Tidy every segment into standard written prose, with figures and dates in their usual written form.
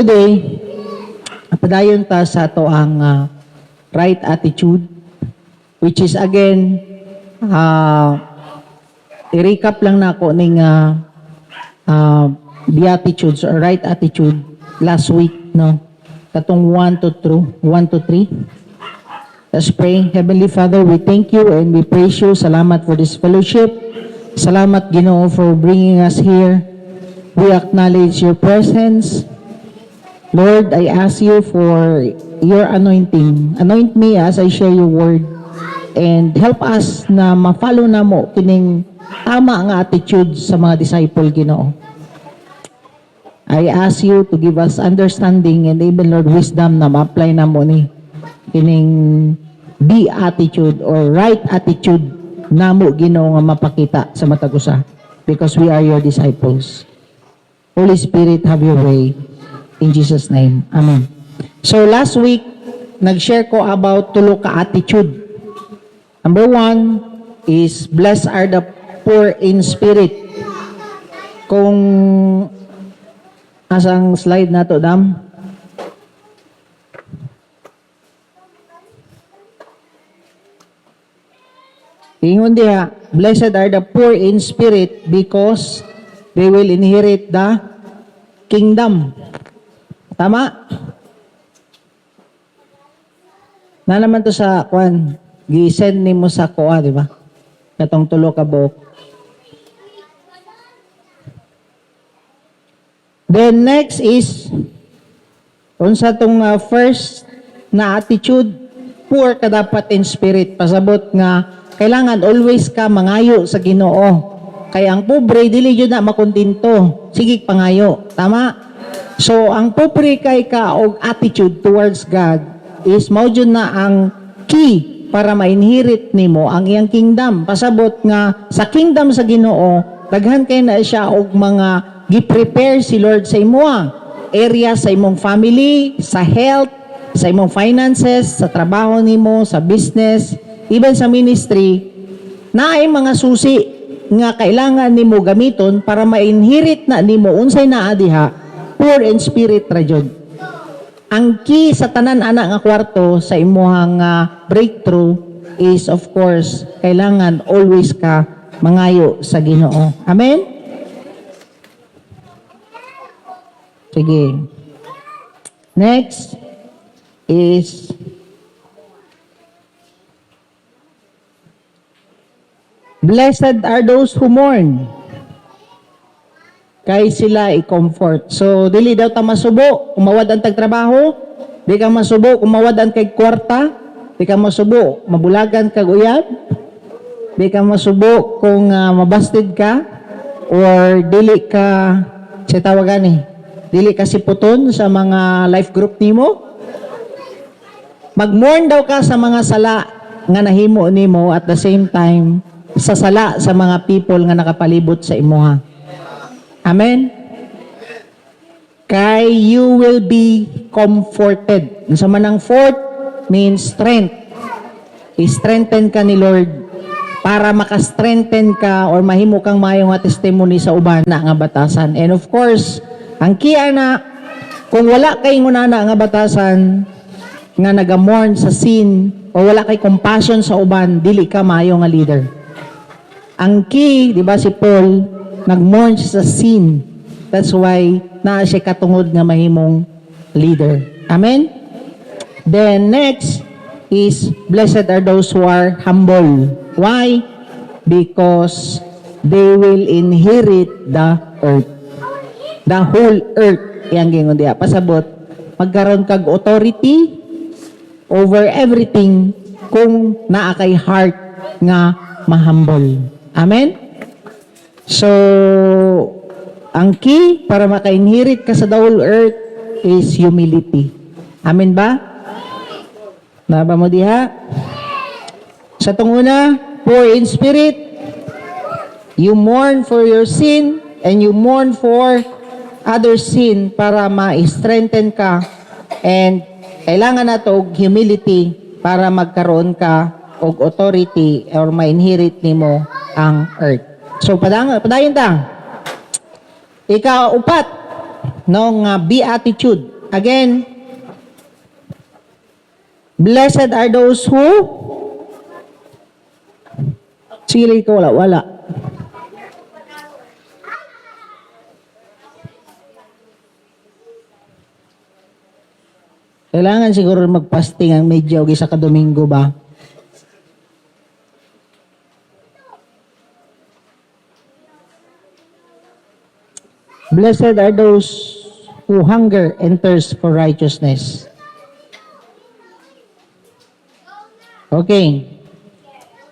today, padayon ta sa ato ang right attitude, which is again, i-recap lang na ako ng beatitudes or right attitude last week, no? Katong 1 to 3. Let's pray. Heavenly Father, we thank you and we praise you. Salamat for this fellowship. Salamat, Ginoo, for bringing us here. We acknowledge your presence. Lord, I ask you for your anointing. Anoint me as I share your word. And help us na ma-follow na mo kining tama nga attitude sa mga disciple, Ginoo. I ask you to give us understanding and even, Lord, wisdom na ma-apply na mo ni kining beatitude or right attitude na mo, Ginoo, nga mapakita sa matag usa, because we are your disciples. Holy Spirit, have your way. In Jesus' name. Amen. So last week, nag-share ko about tulo ka attitude. Number 1 is, blessed are the poor in spirit. Kung asang slide na to, Dam? Ingon diha, blessed are the poor in spirit because they will inherit the kingdom. Tama? Na naman to sa kwan, gi-send ni mo sa koa, di ba? Katong tulo ka buok. Then next is, unsa tong first na attitude, poor ka dapat in spirit. Pasabot nga, kailangan always ka mangayo sa Ginoo. Kaya ang pobre, dili yun na makontinto. Sige, pangayo. Tama? So, ang pobre kay ka og attitude towards God is mao jud na ang key para ma-inherit nimo ang iyang kingdom. Pasabot nga, sa kingdom sa Ginoo, daghan kay na siya og mga gi-prepare si Lord sa imoa. Area sa imong family, sa health, sa imong finances, sa trabaho nimo, sa business, even sa ministry, naay mga susi nga kailangan nimo gamiton para ma-inherit na nimo unsay naa diha, poor in spirit ra jud. Ang key sa tanan ana nga kwarto sa imuhang breakthrough is, of course, kailangan always ka mangayo sa Ginoo. Amen? Sige. Next is blessed are those who mourn. Kay sila i-comfort. So, dili daw ta masubo, kumawad ang tagtrabaho, di ka masubo, kumawad ang kay kwarta, di ka masubo, mabulagan kag uyab, di ka masubo kung mabasted ka, or dili ka, siya tawagan dili ka siputon sa mga life group nimo. Mag-mourn daw ka sa mga sala nga nahimo nimo at the same time, sa sala sa mga people nga nakapalibot sa imuha. Amen? Kay you will be comforted. Sa manang fourth means strength. I-strengthen ka ni Lord para maka-strengthen ka or mahimo kang mayong testimony sa uban na nga batasan. And of course, ang kiya na, kung wala kay ngunana nga batasan nga nagamorn sa sin o wala kay compassion sa uban, dili ka mayo nga leader. Ang key, di ba si Paul, nag-mourn sa sin. That's why naa siya katungod nga mahimong leader. Amen? Then next is, blessed are those who are humble. Why? Because they will inherit the earth. The whole earth. Yang gingon diya. Pasabot, magkaroon kag authority over everything kung naa kay heart nga mahumble. Amen? So, ang key para maka-inherit ka sa the whole earth is humility. Amen ba? Naba mo diha? Sa tunguna, poor in spirit, you mourn for your sin and you mourn for other sin para ma-strengthen ka, and kailangan nato og humility para magkaroon ka og authority or ma-inherit nimo ang earth. So, padayon ta. Ika-upat no nga beatitude. Again, blessed are those who sige ko wala. Kailangan siguro magpasting ang medyo sa kadomingo ba? Blessed are those who hunger and thirst for righteousness. Okay.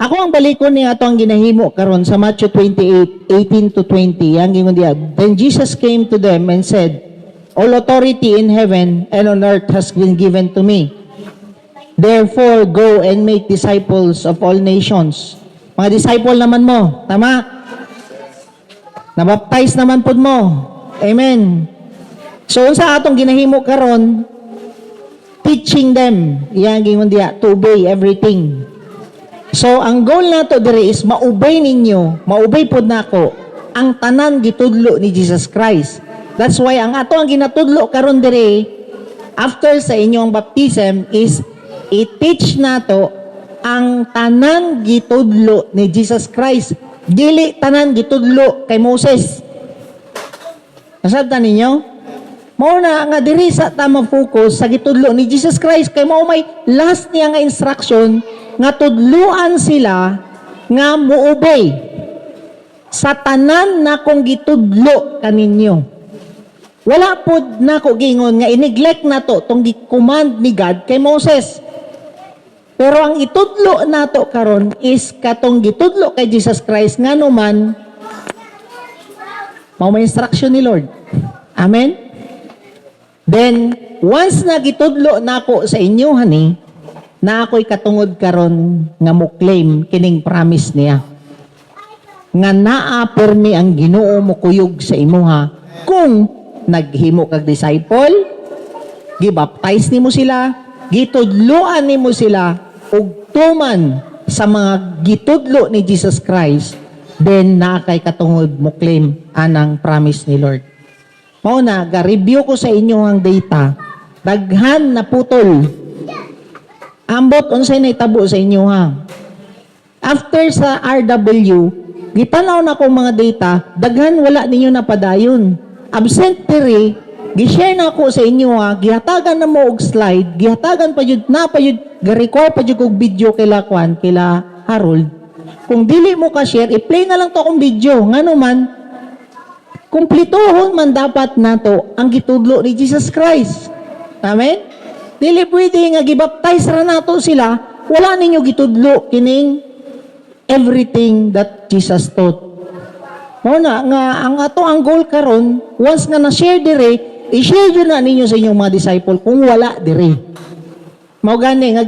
Ako ang balikon niya ato ang ginahimo karon sa Matthew 28:18 to 20. Yang gingon diya, then Jesus came to them and said, all authority in heaven and on earth has been given to me. Therefore, go and make disciples of all nations. Mga disciple naman mo, tama? Nabaptize naman po mo. Amen. So, sa atong ginahimo karon, teaching them, yang gingon diya, to obey everything. So, ang goal nato dire is maubay ninyo, maubay pod nako ang tanan gitudlo ni Jesus Christ. That's why ang ato ang ginatudlo karon dire after sa inyong baptism is i-teach nato ang tanan gitudlo ni Jesus Christ. Dili tanan gitudlo kay Moses. Nasabtan ninyo? Mao na nga diri sa tama focus sa gitudlo ni Jesus Christ kay mao may last niya nga instruction nga tudluan sila nga muobey sa tanan na kung gitudlo kaninyo. Wala po na ko gingon nga i-neglect na to tong command ni God kay Moses. Pero ang itudlo nato karon is katong gitudlo kay Jesus Christ nga naman mao may instruction ni Lord. Amen. Then once na gitudlo nako sa inyo hani, na ako'y katungod karon nga mo claim kining promise niya. Nga naa permi ang Ginoo mo kuyog sa imuha kung naghimo kag disciple, gibaptize nimo sila, gitudloan nimo sila ug tuman sa mga gitudlo ni Jesus Christ, then naa kay katungod mo claim anang promise ni Lord. Mao na ga-review ko sa inyo ang data. Daghan na putol. Ambot unsay naitabo sa inyo ha. After sa RW, gitanaw na kong mga data, daghan wala ninyo napadayon. Absent diri, gi-share na ako sa inyo ha, gihatagan na mo og slide, gihatagan pa jud na pa jud, ga-record pa jud og video kila Kwan, kila Harold. Kung dili mo ka share, i-play na lang to akong video. Ngano man, kumplituhon man dapat nato ang gitudlo ni Jesus Christ. Amen? Dili pwede nga gibaptize ra nato sila, wala ninyo gitudlo kining everything that Jesus taught. Mao na nga ang ato ang goal karon, once nga na-share dire, i-share jud na ninyo sa inyong mga disciple kung wala dire. Mao gani nga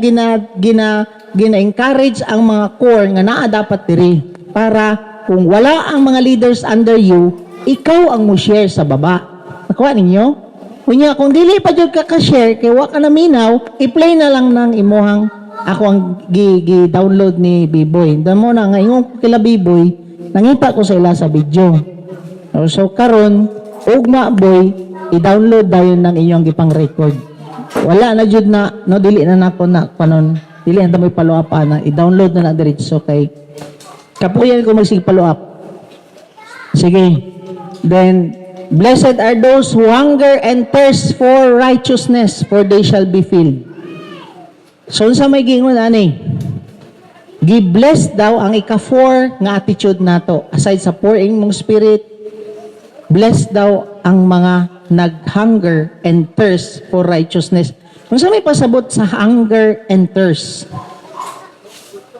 gina-encourage ang mga core nga naa dapat dire para kung wala ang mga leaders under you, ikaw ang mo share sa baba. Nakuha ninyo? Kunya kung dili pa jud ka ka-share kay wa ka na minaw, i-play na lang ng imuhang ako ang gi-download ni B-Boy. Damo na nga ingon kila B-Boy, nangita ko sa ila sa video. So karon ugma boy, i-download dayon ng inyong gipang record. Wala na jud na no dili na nako na panon. Dili na mo follow up ana, i-download na diretso kay kapuyan ko magsig follow up. Sige. Then blessed are those who hunger and thirst for righteousness, for they shall be filled. So sa may gingon ani, gi-bless daw ang ika-4 nga attitude nato. Aside sa pouring mong spirit, bless daw ang mga nag-hunger and thirst for righteousness. Kung sa may pasabot sa hunger and thirst,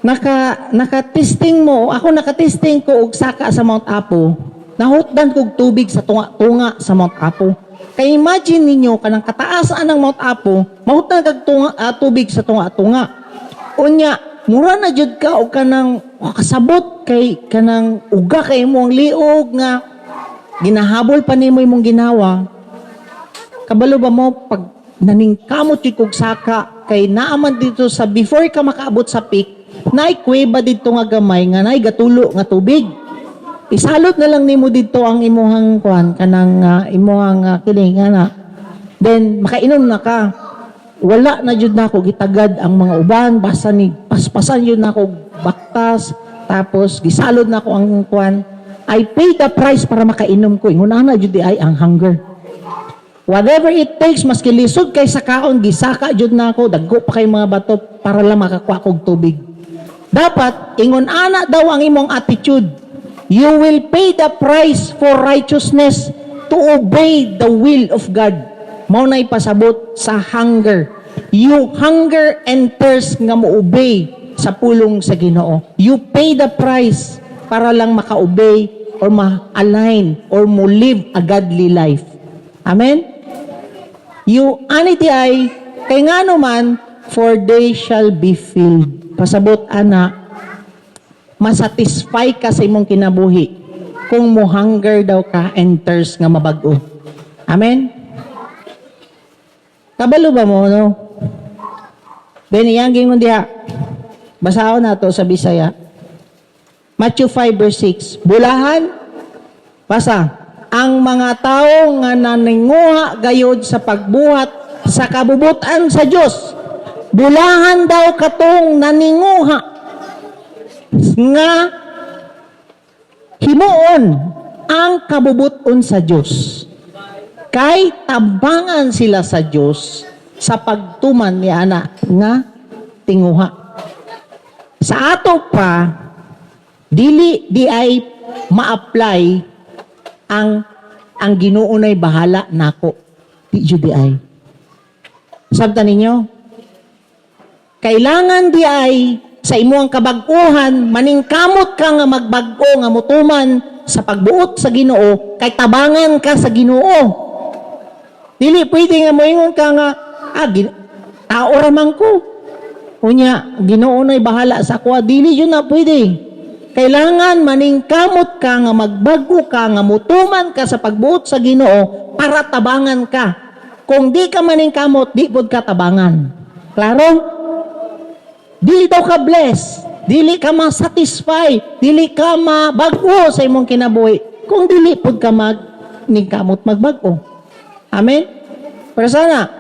naka-testing mo, ako naka-testing ko og saka sa Mount Apo, nahutdan kog tubig sa tunga sa Mount Apo. Kaya imagine ninyo, kanang kataasaan ng Mount Apo, mahutdan kag tubig sa tunga. Unya, mura na jud ka o kanang kasabot kay kanang uga kay mo ang liog nga ginahabol pa nimo imong ginawa. Kabalo ba mo pag naningkamot jud kog saka kay naaman dito sa before ka makaabot sa peak, naay kuweba dito nga gamay nga naay gatulo nga tubig. Isalot na lang nimo dito ang imuhang kuan kanang imuhang kini nga. Then makainom na ka. Wala na jud nako gitagad ang mga uban, basta ni paspasan yun nako baktas, tapos gisalod nako ang kuan. I pay the price para makainom ko. Ingon na jud di ay ang hunger. Whatever it takes, maski lisod kay sa kaon, gisaka jud nako, dagko pa kay mga bato para lang makakuha kog tubig. Dapat ingon ana daw ang imong attitude. You will pay the price for righteousness to obey the will of God. Mao nay pasabot sa hunger. You hunger and thirst nga mo-obey sa pulong sa Ginoo. You pay the price para lang maka-obey or ma-align or mo live a godly life. Amen? You aniti ay kay ngano man for they shall be filled. Pasabot ana masatisfy ka sa imong kinabuhi kung mo hunger daw ka and thirst nga mabag-o. Amen? Kabalo ba mo, no? Then, iyang mo diha. Basaon na to sa Bisaya. Matthew 5 verse 6. Bulahan, basa, ang mga tao nga naninguha gayod sa pagbuhat sa kabubutan sa Dios. Bulahan daw katong naninguha nga himuon ang kabubuton sa Dios. Kay tabangan sila sa Dios sa pagtuman ni ana nga tinguha. Sa ato pa dili di ay ma-apply ang Ginoo nay bahala nako. Di jud di ay. Sabta ninyo? Kailangan di ay sa imuang kabag-uhan, maningkamot ka nga magbag-o nga mutuman sa pagbuot sa Ginoo, kay tabangan ka sa Ginoo. Dili pwede nga moingon ka nga, tao raman ko. Unya, Ginoo na'y bahala sa ako. Dili yun na pwede. Kailangan maningkamot ka nga magbago ka nga mutuman ka sa pagbuot sa Ginoo para tabangan ka. Kung di ka maningkamot, di pod ka tabangan. Klaro? Dili daw ka bless, dili ka ma-satisfy, dili ka mabago sa imong kinabuhi. Kung dili pod ka maningkamot magbago. Amen? Pero sana,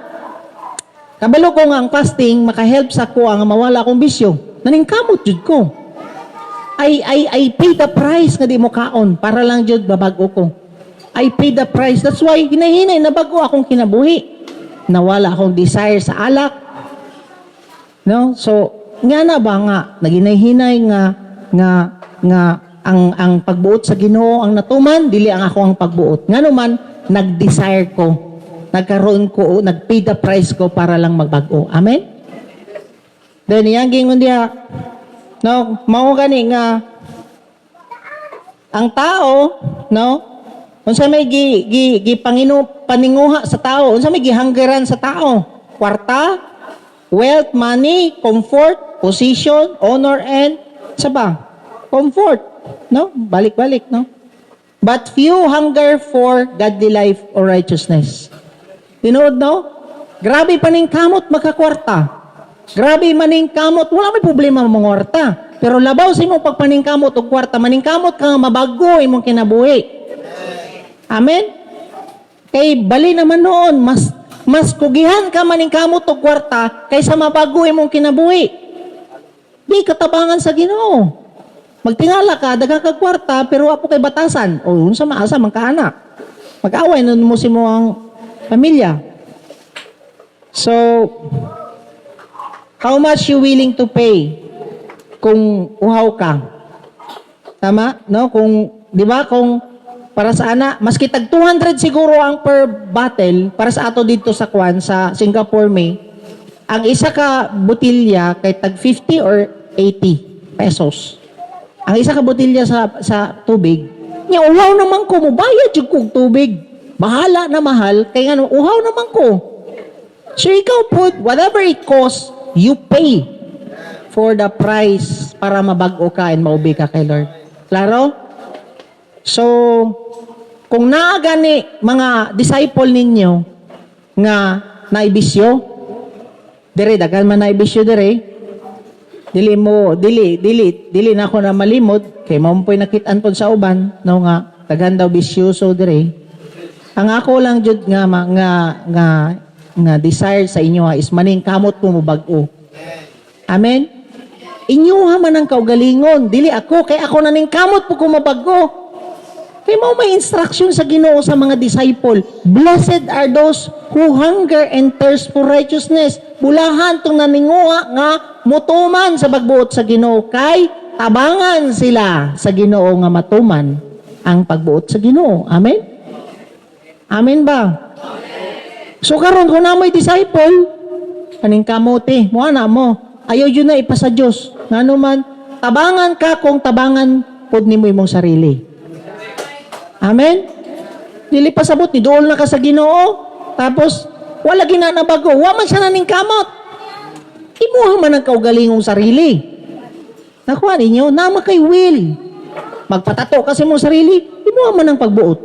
kabalo ko nga ang fasting, makahelp sa ko ang mawala akong bisyo. Naningkamot jud ko. I pay the price nga di mo kaon para lang jud babago ko. I pay the price. That's why hinahinay na bago akong kinabuhi. Nawala akong desire sa alak. No? So, nga na ba nga naginay-hinay nga ang pagbuot sa Ginoo ang natuman dili ang ako ang pagbuot. Ngano man nag-desire ko, nagkaroon ko, nag-pay the price ko para lang magbago. Amen? Then yang gingon dia no, mao gani nga ang tao, no? Unsa may paninguha sa tao? Unsa may gihanggeran sa tao? Kwarta, wealth, money, comfort, position, honor, and comfort. No? Balik-balik, no? But few hunger for godly life or righteousness. Tinood, no? Grabe paningkamot makakwarta. Grabe maningkamot. Wala may problema mga kwarta. Pero labaw sa imong pagpaningkamot o kwarta, maningkamot ka nga mabago imong kinabuhi. Amen? Kay bali naman noon, mas kugihan ka maningkamot o kwarta kaysa mabago imong kinabuhi. Di katabangan sa Ginoo. Magtingala ka, daghang kag kwarta, pero apo kay batasan. O, unsa maasa man ka anak. Mag-away nun mo si mo ang pamilya. So, how much you willing to pay kung uhaw ka? Tama? No? Kung, di ba, kung para sa ana, maski tag 200 siguro ang per bottle, para sa ato dito sa Kwan, sa Singapore May, ang isa ka botilya kay tag 50 or 80 pesos. Ang isa ka botilya sa tubig, niya uhaw naman ko, mubayad yung kong tubig. Bahala na mahal, kaya nga uhaw naman ko. So ikaw put, whatever it costs, you pay for the price para mabago ka and maubi ka kay Lord. Klaro? So, kung naagani mga disciple ninyo nga naibisyo, dire, dagan man naibisyo dire, Dili na ako na malimod, kay mao po'y nakitaan pod sa uban, no nga, daghan daw bisyoso dire. Ang ako lang jud nga desire sa inyo is maning kamot ko mo bag-o. Amen? Inyo man ang kaugalingon, dili ako, kay ako naning kamot po ko mabag-o. Kaya mo may instruction sa Ginoo sa mga disciple. Blessed are those who hunger and thirst for righteousness. Bulahan tong naninguha nga mutuman sa pagbuot sa Ginoo. Kay tabangan sila sa Ginoo nga matuman ang pagbuot sa Ginoo. Amen? Amen ba? So karon kung na mo'y disciple, kaning kamote, mo na mo. Ayaw yun na ipasa Diyos. Nga naman, tabangan ka kung tabangan pod nimo imong sarili. Amen? Dili pasabot ni dool na ka sa Ginoo, tapos wala ginanabago, wa man siya naning kamot. Imuha man ang kaugalingong sarili. Nakuha ninyo, nama kay will. Magpatato kasi mo sarili, imuha man ang pagbuot.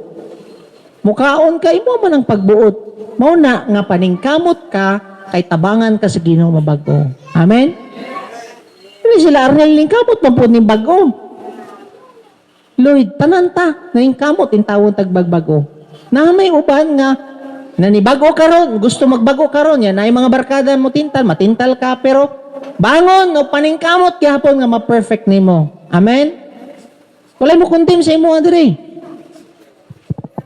Mukaon ka, imuha man ang pagbuot. Mao na nga paningkamot ka, kay tabangan ka sa Ginoo mabago. Amen? Hindi sila arnel ning kamot, mampun ning bago. Lord, tanan ta, naing kamot, intawon tagbagbago. Na may uban nga, nanibago karon, gusto magbago karon yan, ay mga barkada mo tintal, matintal ka, pero bangon, no, paningkamot, gihapon nga ma-perfect nimo. Amen? Walay mo kuntim sa imo, Andre.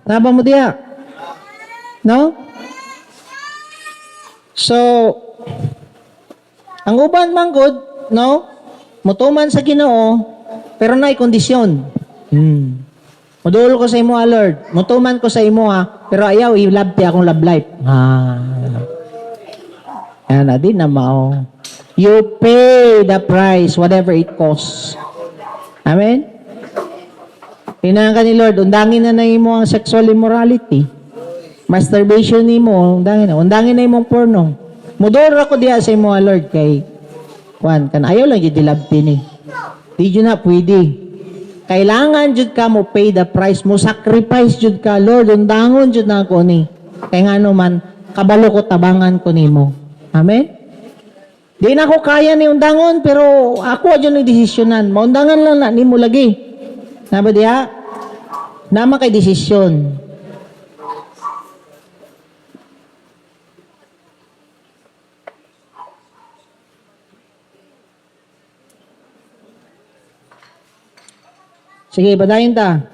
Naba mo diya? No? So, ang uban manggod, no, mutuman sa Ginoo, pero naay kondisyon. Modul ko sa imo, Lord. Mutuman ko sa imo, pero ayaw, i-love ti akong love life. Yan na, di na mao. You pay the price, whatever it costs. Amen? Pinangan ka ni Lord, undangin na imo ang sexual immorality. Masturbation nimo, undangin na imong porno. Modul ako diya sa imo, Lord, kay Juan, kan ayaw lang yung dilab tini. Di yun na pwede. Kailangan jud ka mo pay the price, mo sacrifice jud ka, Lord, undangon jud na ako ni. Kaya nga naman, kabalo ko tabangan ko nimo. Amen? Di na ako kaya ni undangon, pero ako adyo ni desisyonan. Maundangan lang na nimo lagi. Naba diya? Nama kay desisyon. Sige, padayon ta.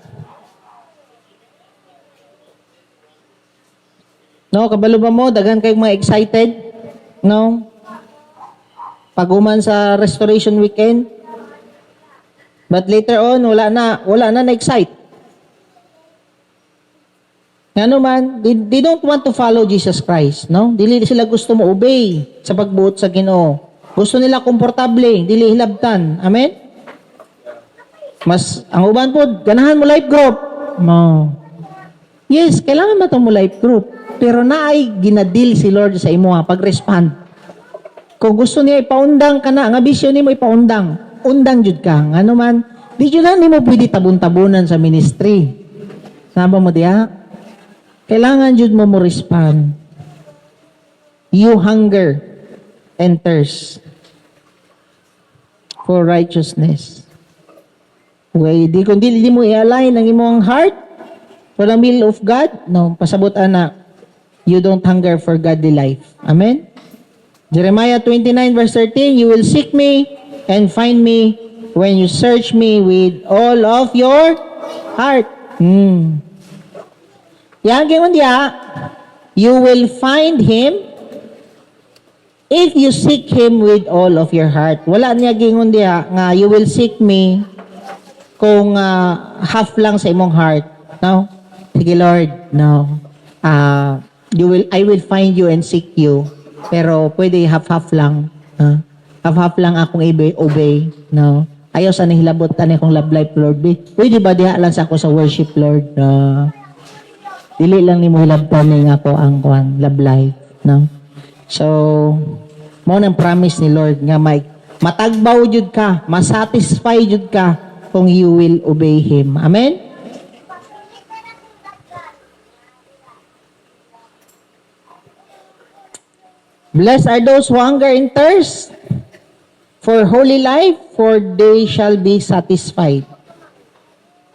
No, kabalo ba mo? Daghan kayong mga excited? No? Paguman sa restoration weekend? But later on, wala na na-excite. Nga naman, they don't want to follow Jesus Christ, no? Dili sila gusto mo obey sa pagbuot sa Ginoo. Gusto nila komportable, dili hilabtan. Amen? Mas, ang uban po, ganahan mo life group. No. Yes, kailangan mo mo life group. Pero naay ginadil si Lord sa imo pag-respond. Kung gusto niya ipaundang ka na, nga bisyo ni mo ipaundang, undang jud ka. Ano man, di jud ni mo pwede tabun-tabunan sa ministry. Saba mo diya? Kailangan jud mo respond. You hunger and thirst for righteousness. Okay, kung di mo i-align ang imong heart for the will of God, no, pasabot ana, you don't hunger for godly life. Amen? Jeremiah 29 verse 13, you will seek me and find me when you search me with all of your heart. Yan, ganyan diya, you will find Him if you seek Him with all of your heart. Wala niya gingon diya nga, you will seek me kung half lang sa imong heart. No? Sige Lord, no. I will find you and seek you. Pero pwede half-half lang. Half-half lang akong obey. No? Ayaw sa nahilabot tani akong love life, Lord. Pwede ba diha lang sa ako sa worship, Lord? Dili lang ni mo hilabtan ni ako ang love life. No? So, mo nang promise ni Lord nga matagbaw jud ka, masatisfy jud ka kung you will obey Him. Amen? Blessed are those who hunger and thirst for holy life, for they shall be satisfied.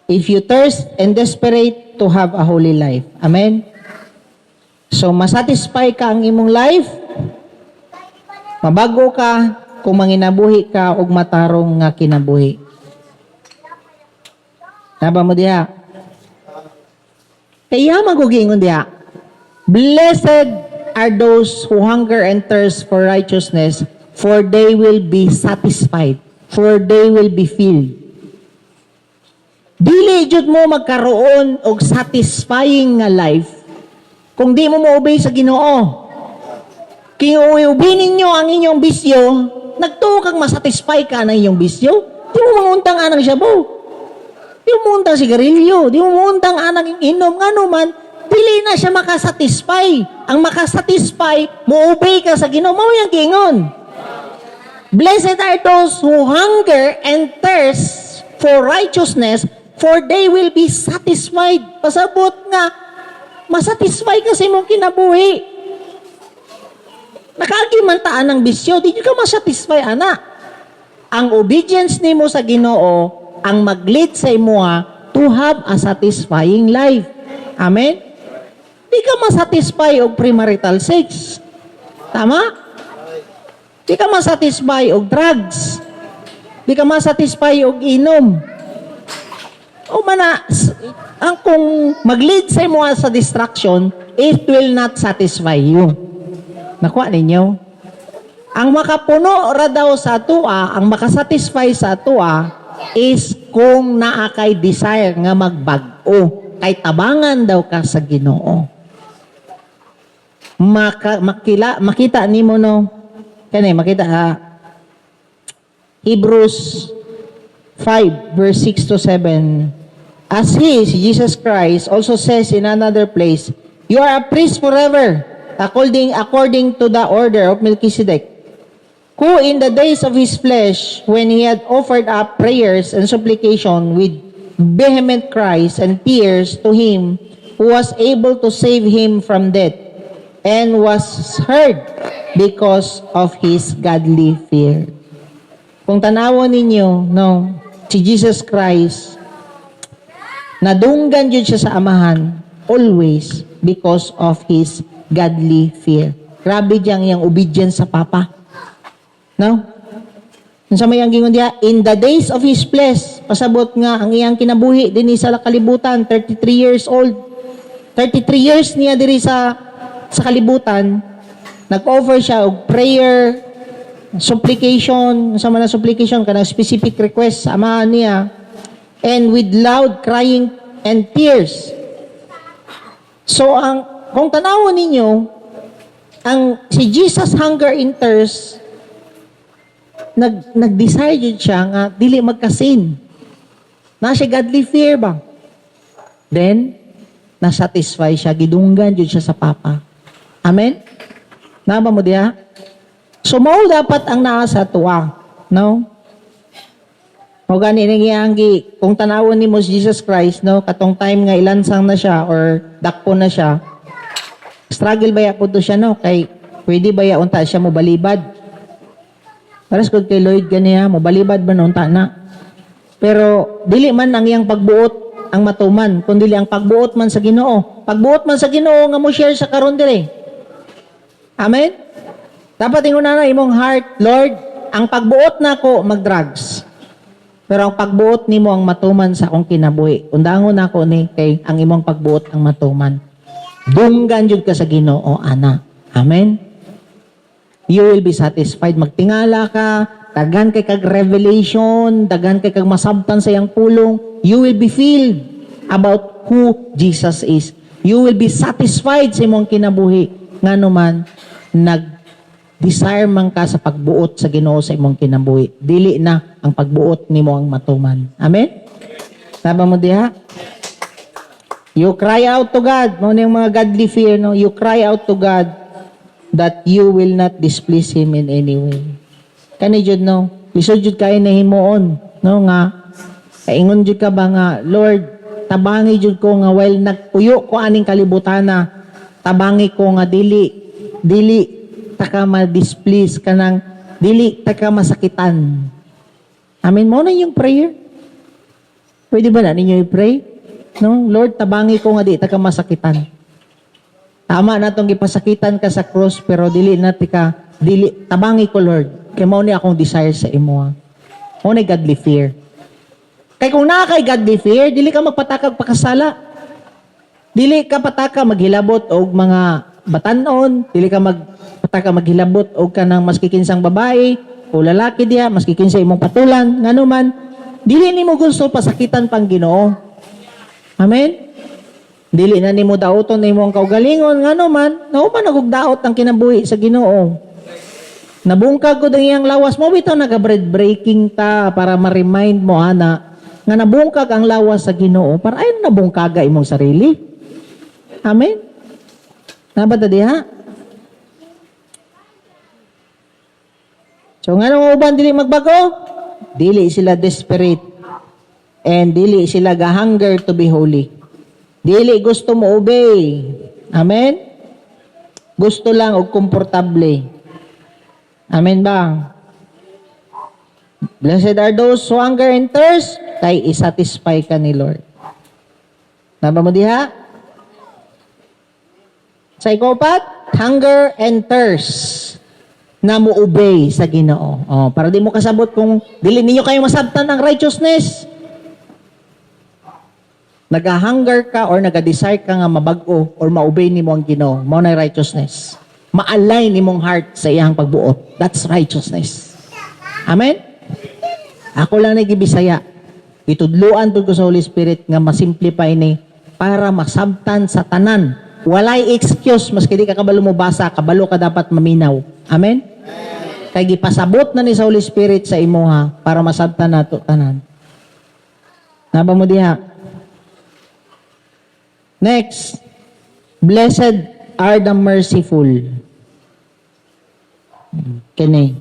If you thirst and desperate to have a holy life. Amen? So, masatisfy ka ang imong life, mabago ka, kung manginabuhi ka, og matarong nga kinabuhi. Naba mo diha? Kaya magugingon diha, blessed are those who hunger and thirst for righteousness, for they will be satisfied, for they will be filled. Dili jud mo magkaroon og satisfying nga life kung di mo mo-obey sa Ginoo. Kung i-obey ninyo ang inyong bisyo, nagtuo kang masatisfy ka na inyong bisyo, di mo manguntang anang shabu. Di mo manguntang sigarilyo, di mo manguntang anang inom, nga naman, dili na siya makasatisfy. Ang makasatisfy, mo-obey ka sa Ginoo, mo yung gingon. Blessed are those who hunger and thirst for righteousness, for they will be satisfied. Pasabot nga, masatisfy ka sa imong kinabuhi. Nakagimantaan ng bisyo, di ka masatisfy, ana. Ang obedience nimo sa Ginoo, ang mag-lead sa imo to have a satisfying life. Amen? Di ka masatisfy og premarital sex. Tama? Di ka masatisfy og drugs. Di ka masatisfy og inom. O mana, ang kung mag-lead sa imo sa distraction, it will not satisfy you. Nakuha ninyo? Ang makapuno ra daw sa atua, ang makasatisfy sa atua, is kung naa kay desire nga magbag-o, kay tabangan daw ka sa Ginoo. Makita nimo no, kani makita Hebrews 5 verse 6 to 7. As He, si Jesus Christ, also says in another place, you are a priest forever, according to the order of Melchizedek, who in the days of his flesh, when he had offered up prayers and supplication with vehement cries and tears to him who was able to save him from death, and was heard because of his godly fear. Kung tanawon ninyo, no, si Jesus Christ, nadunggan yun siya sa Amahan, always because of his godly fear. Grabe diyang yung obedience sa Papa. No? Sa may ang gingon diya, in the days of his flesh, pasabot nga, ang iyang kinabuhi din sa kalibutan, 33 years old. 33 years niya diri sa kalibutan, nag-offer siya og prayer, supplication, sa mga supplication, kanang specific request sa Amahan niya, and with loud crying and tears. So, kung tanawon ninyo, si Jesus hunger and thirst, nag-desire yun siya nga, dili magkasin. Na siya godly fear ba? Then, nasatisfy siya, gidunggan yun siya sa Papa. Amen? Naba mo diya? So, mao dapat ang naa sa tuwa. No? O gani nangyayanggi, kung tanawon ni mo si Jesus Christ, no, katong time nga ilansang na siya or dakpo na siya, struggle ba ya po to siya, no? Kay, pwede ba ya unta siya mo balibad? Paras kod kay Lloyd ganiya, mo balibad ba na unta na? Pero, dili man ang iyang pagbuot ang matuman, kundi ang pagbuot man sa Ginoo. Pagbuot man sa Ginoo nga mo share sa karon dire. Amen? Dapat inguna na imong heart, Lord, ang pagbuot nako mag-drugs. Pero ang pagbuot nimo ang matuman sa akong kinabuhi. Undangon nako ni kay ang imong pagbuot ang matuman. Dunggan jud ka sa Ginoo, ana. Amen. You will be satisfied. Magtingala ka, daghan kay kag revelation, daghan kay kag masabtan sa iyang pulong. You will be filled about who Jesus is. You will be satisfied sa imong kinabuhi. Nganuman desire man ka sa pagbuot sa Ginoo sa imong kinabuhi. Dili na ang pagbuot nimo ang matuman. Amen? Tama mo diha? You cry out to God. Mo yung mga godly fear, no? You cry out to God that you will not displease Him in any way. Kani jud, no? Lisod jud kay na himuon, no? Nga, kaingon jud ka ba nga, Lord, tabangi jud ko nga while nagpuyo ko aning kalibutan tabangi ko nga dili taka ma-displease kanang dili ta ka masakitan. Amen mo na yung prayer. Pwede ba na ninyo i-pray? No, Lord, tabangi ko nga di ta ka masakitan. Tama na tong gipasakitan ka sa cross pero dili tabangi ko Lord. Kay mao ni akong desire sa imo. Mao ni godly fear. Kay kung naa kay godly fear, dili ka magpatakag pakasala. Dili ka pataka maghilabot og mga batanon, dili ka magpataka maghilabot og kanang maski kinsang babae o lalaki diha, maski kinsa imong patulan, ngano man, dili nimo gusto pasakitan pang Ginoo. Amen. Dili na nimo daoton na imong kaugalingon ngano man, nauman og daot ang kinabuhi sa Ginoo. Nabungkag ko ang iyang lawas mo bitaw naga-bread breaking ta para ma-remind mo ana nga nabungkag ang lawas sa Ginoo para ay nabungkaga imong sarili. Amen. Nabata diha? So nga nung uban dili magbago, dili sila desperate and dili sila ga-hunger to be holy. Dili gusto mo obey. Amen? Gusto lang og komportable. Amen ba? Blessed are those who hunger and thirst, kay isatisfy ka ni Lord. Naba mo diha? Sa ikopat, hunger and thirst na mo obey sa Ginoo. Oh, para di mo kasabot kung dili ninyo kayo masabtan ng righteousness. Nag-hunger ka or nag-desire ka nga mabag-o or ma-obey nimo ang Ginoo, mao na righteousness. Ma-align nimong heart sa iyang pagbuot. That's righteousness. Amen? Ako lang nagibisaya. Itudluan po ko sa Holy Spirit nga masimplify ni para masabtan sa tanan. Walay excuse, maski di ka kabalo mo basa, kabalo ka dapat maminaw. Amen? Kaya gipasabot na ni sa Holy Spirit sa imuha para masabtan nato tanan. Naba mo diha? Next, blessed are the merciful. Kini.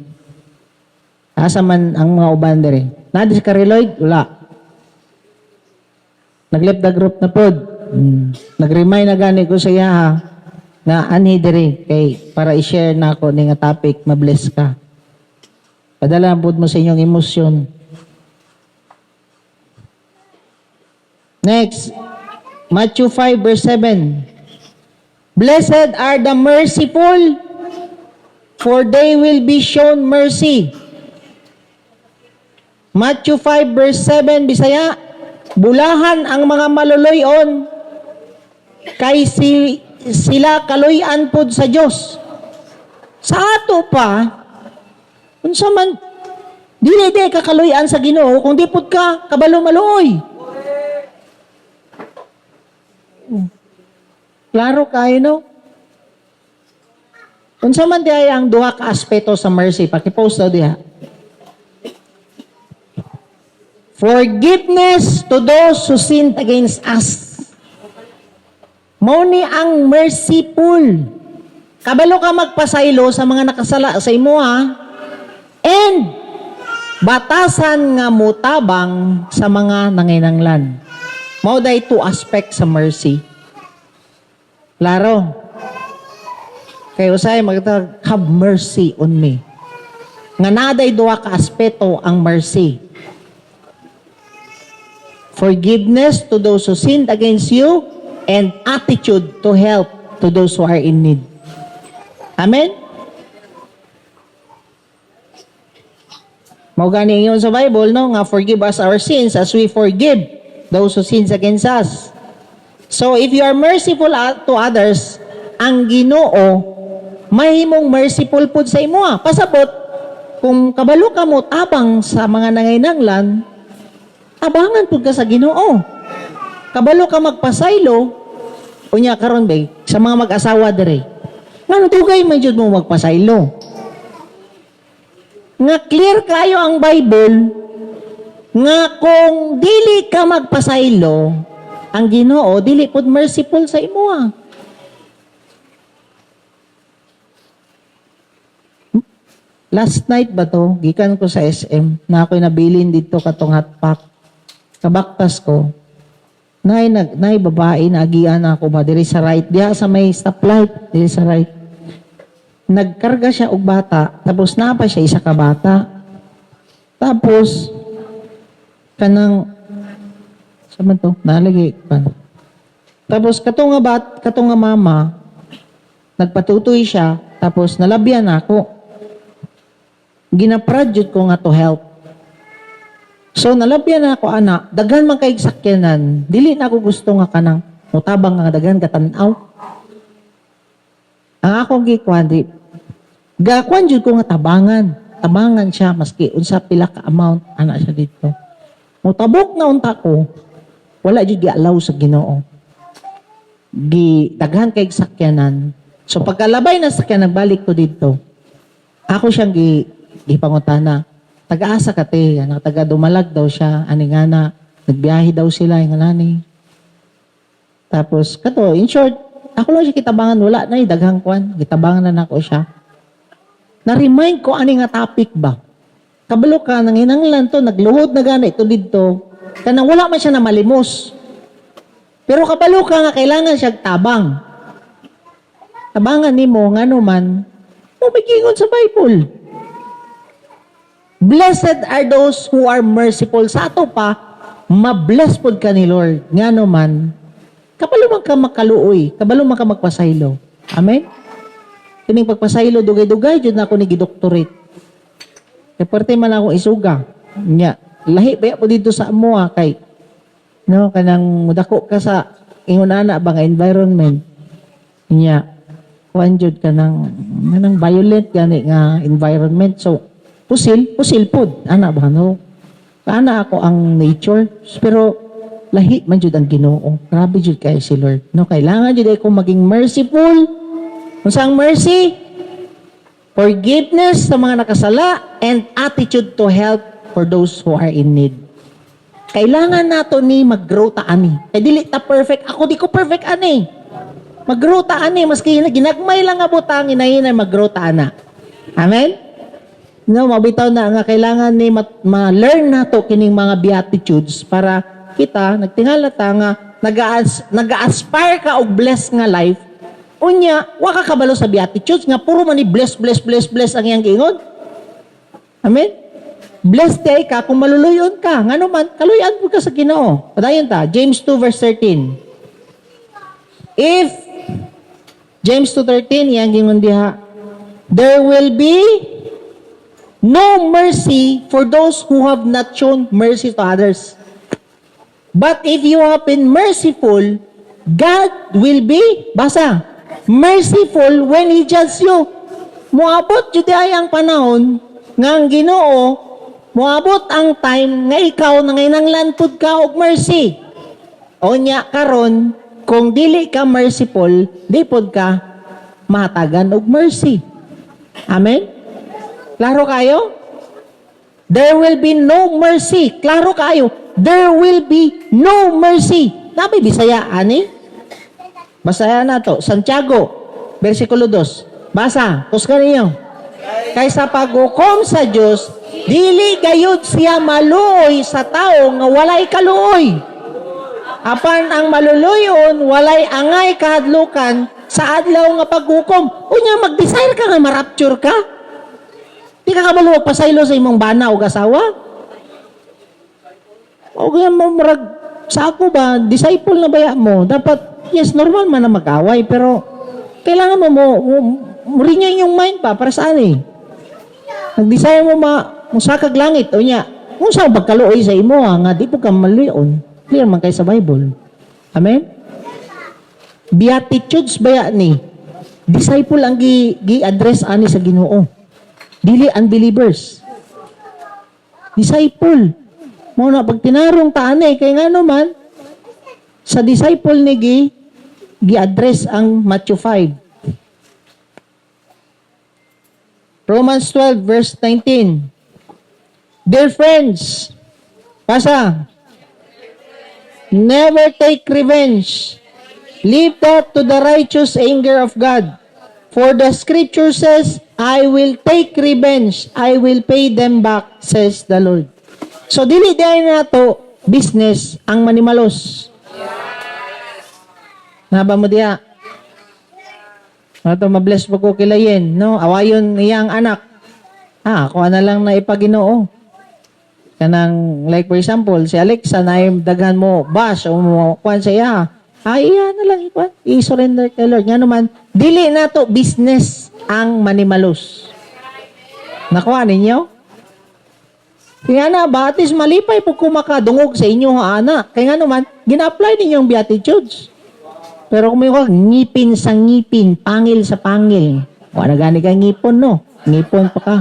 Asa man ang mga uban dere. Nadis ka reload? Wala. Nag-left the group na pod. Nag-remind na gani ko sa iya nga anhi dere kay para i-share na ako ni nga topic, ma-bless ka. Padala pod mo sa inyong emosyon. Next, Matthew 5 verse 7. Blessed are the merciful, for they will be shown mercy. Matthew 5 verse 7, Bisaya, bulahan ang mga maluloyon, kay sila kaluyan pod sa Dios. Sa ato pa, unsa man, dili ka kaluyan sa Ginoo, kung di pod ka kabalo-maluoy. Klaro kayo, no? Unsa man di ay ang duha ka aspeto sa mercy, paki-post daw diha. Forgiveness to those who sinned against us. Mao ni ang merciful. Kabalo ka magpasaylo sa mga nakasala sa imo and batasan nga mutabang sa mga nanginanglan. Mao day two aspect sa mercy. Klaro. Kay usay magtag have mercy on me. Nga naday duha ka aspeto ang mercy. Forgiveness to those who sinned against you, and attitude to help to those who are in need. Amen? Mao gani ingon sa Bible, no? Nga forgive us our sins as we forgive those who sins against us. So, if you are merciful to others, ang Ginoo, mahimong merciful pud sa imo. Pasabot, kung kabalo ka mo tabang sa mga nanginanglan, abangan pud ka sa Ginoo. Kabalo ka magpasaylo, unya karon ba sa mga mag-asawa dire. Ngano dugay man jud mo magpasaylo. Nga clear kayo ang Bible nga kung dili ka magpasaylo, ang Ginoo dili pud merciful sa imo. Last night ba to, gikan ko sa SM, na ako'y nabilin dito katong hotpack. Kabaktas ko, nay babae na agian ako ba diri sa right, diha sa may stoplight, diri sa right. nagkarga siya og bata, tapos napa siya isa ka bata. Tapos, kanang, saan man to? Nalagay pa. Tapos, katong nga mama, nagpatutoy siya, tapos nalabyan ako. Ginapradyot ko nga to help. So, nalabyan ako, anak, daghan man kay sakyanan, dili na ako gusto nga kanang, mutabang nga daghan katanaw. Ang akong gikwandi, gakuan jud ko nga tabangan siya, maski unsa pila ka amount, anak siya dito. Mutabok na unta ko, wala jud gialaw sa Ginoo. Daghan kay sakyanan. So pagkalabay na sakyan, nagbalik ko dito. Ako siyang gipangutana. Taga-asa ka te, taga Dumalag daw siya, ani nga na, nagbiyahe daw sila, yung nani. Tapos, kato, in short, ako lang siya kitabangan, wala na daghang kwan, kitabangan na nako siya. Na-remind ko, ani nga topic ba? Kabalo ka, nang hinanglan to, nagluhod na gana, ito dito, kanang wala man siya na malimos. Pero kabalo ka nga, kailangan siya tabang. Tabangan ni mo, nga naman, mabigingon sa Bible. Blessed are those who are merciful. Sa ato pa, mabless pod ka ni Lord. Nga naman, kabalo man ka makaluoy, kabalo man ka magpasaylo. Amen? Kining pagpasaylo, dugay-dugay, jud na ako ni gidoktorate. Kaya parte man akong isuga. Nya, lahi ba po dito sa amoa kay, no, kanang mudako ka sa ingunana ba nga environment. Nya, kuan jud ka ng violent gani nga environment. So, pusil pod, ana ba no? Ana ako ang nature, pero lahi man jud ang Ginoo. Grabe jud kay si Lord. No, kailangan jud ako maging merciful. Unsang mercy? Forgiveness sa mga nakasala and attitude to help for those who are in need. Kailangan nato ni mag-grow ta ani. Kay dili ta perfect. Ako di ko perfect ani. Mag-grow ta ani maski ginagmay lang nga butang inahinay mag-grow ta ana. Amen. No, mabitaw na nga kailangan ni ma-learn nato kining mga beatitudes para kita nagtingala ta nga nag-aspire ka og blessed nga life. Unya, wa ka kabalo sa beatitudes nga puro man ni bless ang iyang giingon. Amen. Blessed day ka kung maluluyon ka. Ngano man kaluyan mo ka sa Ginoo. Padayon ta, James 2 verse 13. If James 2:13 iyang giingon diha, there will be no mercy for those who have not shown mercy to others. But if you have been merciful, God will be, basa, merciful when He judges you. Muabot jud ay ang panahon nga ang Ginoo, muabot ang time nga ikaw nanginanglan pud ka og mercy. Onya karon, kung dili ka merciful, di pud ka matagan og mercy. Amen? Klaro kayo? There will be no mercy. Klaro kayo? There will be no mercy. Nabi Bisaya, ani? Basayan na to. Santiago, versikulo 2. Basa, tuskan ninyo. Kaysa paghukom sa Diyos, dili gayud siya maluoy sa tao nga walay kaluoy. Apan ang maluluyon, walay angay kahadlukan sa adlaw nga paghukom. Unya, mag-desire ka nga marapture ka? Di ka kabalo magpasaylo sa imong bana o asawa? O kaya mo marag, sa ako ba, disciple na baya mo? Dapat, yes, normal man na mag-away, pero kailangan mo renew yung mind pa, para saan eh? Nag-desire mo musakag langit, o niya, kung saan pagkaluoy sa imo, nga di po ka maluyon, clear man kayo sa Bible. Amen? Beatitudes baya ni, disciple ang gi-address ani sa Ginoo. Dili unbelievers. Disciple. Muna pag tinarong taan kay nga naman, sa disciple ni gi-address ang Matthew 5. Romans 12 verse 19. Dear friends, basa, never take revenge. Leave that to the righteous anger of God. For the scripture says, I will take revenge. I will pay them back, says the Lord. So, dili dahil na to business ang manimalos. Yes. Naba mo diya? Ato mabless po ko kilayin, no? Awayon niya ang anak. Ako na lang na ipaginoo. Kanang, like for example, si Alexa na daghan mo bash o mo kuan sa iya. Iya na lang ikuan. I-surrender kay Lord. Nga naman, dili na to business ang manimalos. Nakuha ninyo? Kaya na, batis malipay po kumakadungog sa inyo ana. Kaya nga naman, gina-apply ninyong beatitudes. Pero kung may ngipin sa ngipin, pangil sa pangil. Wala gani ka ngipon, no? Ngipon pa ka.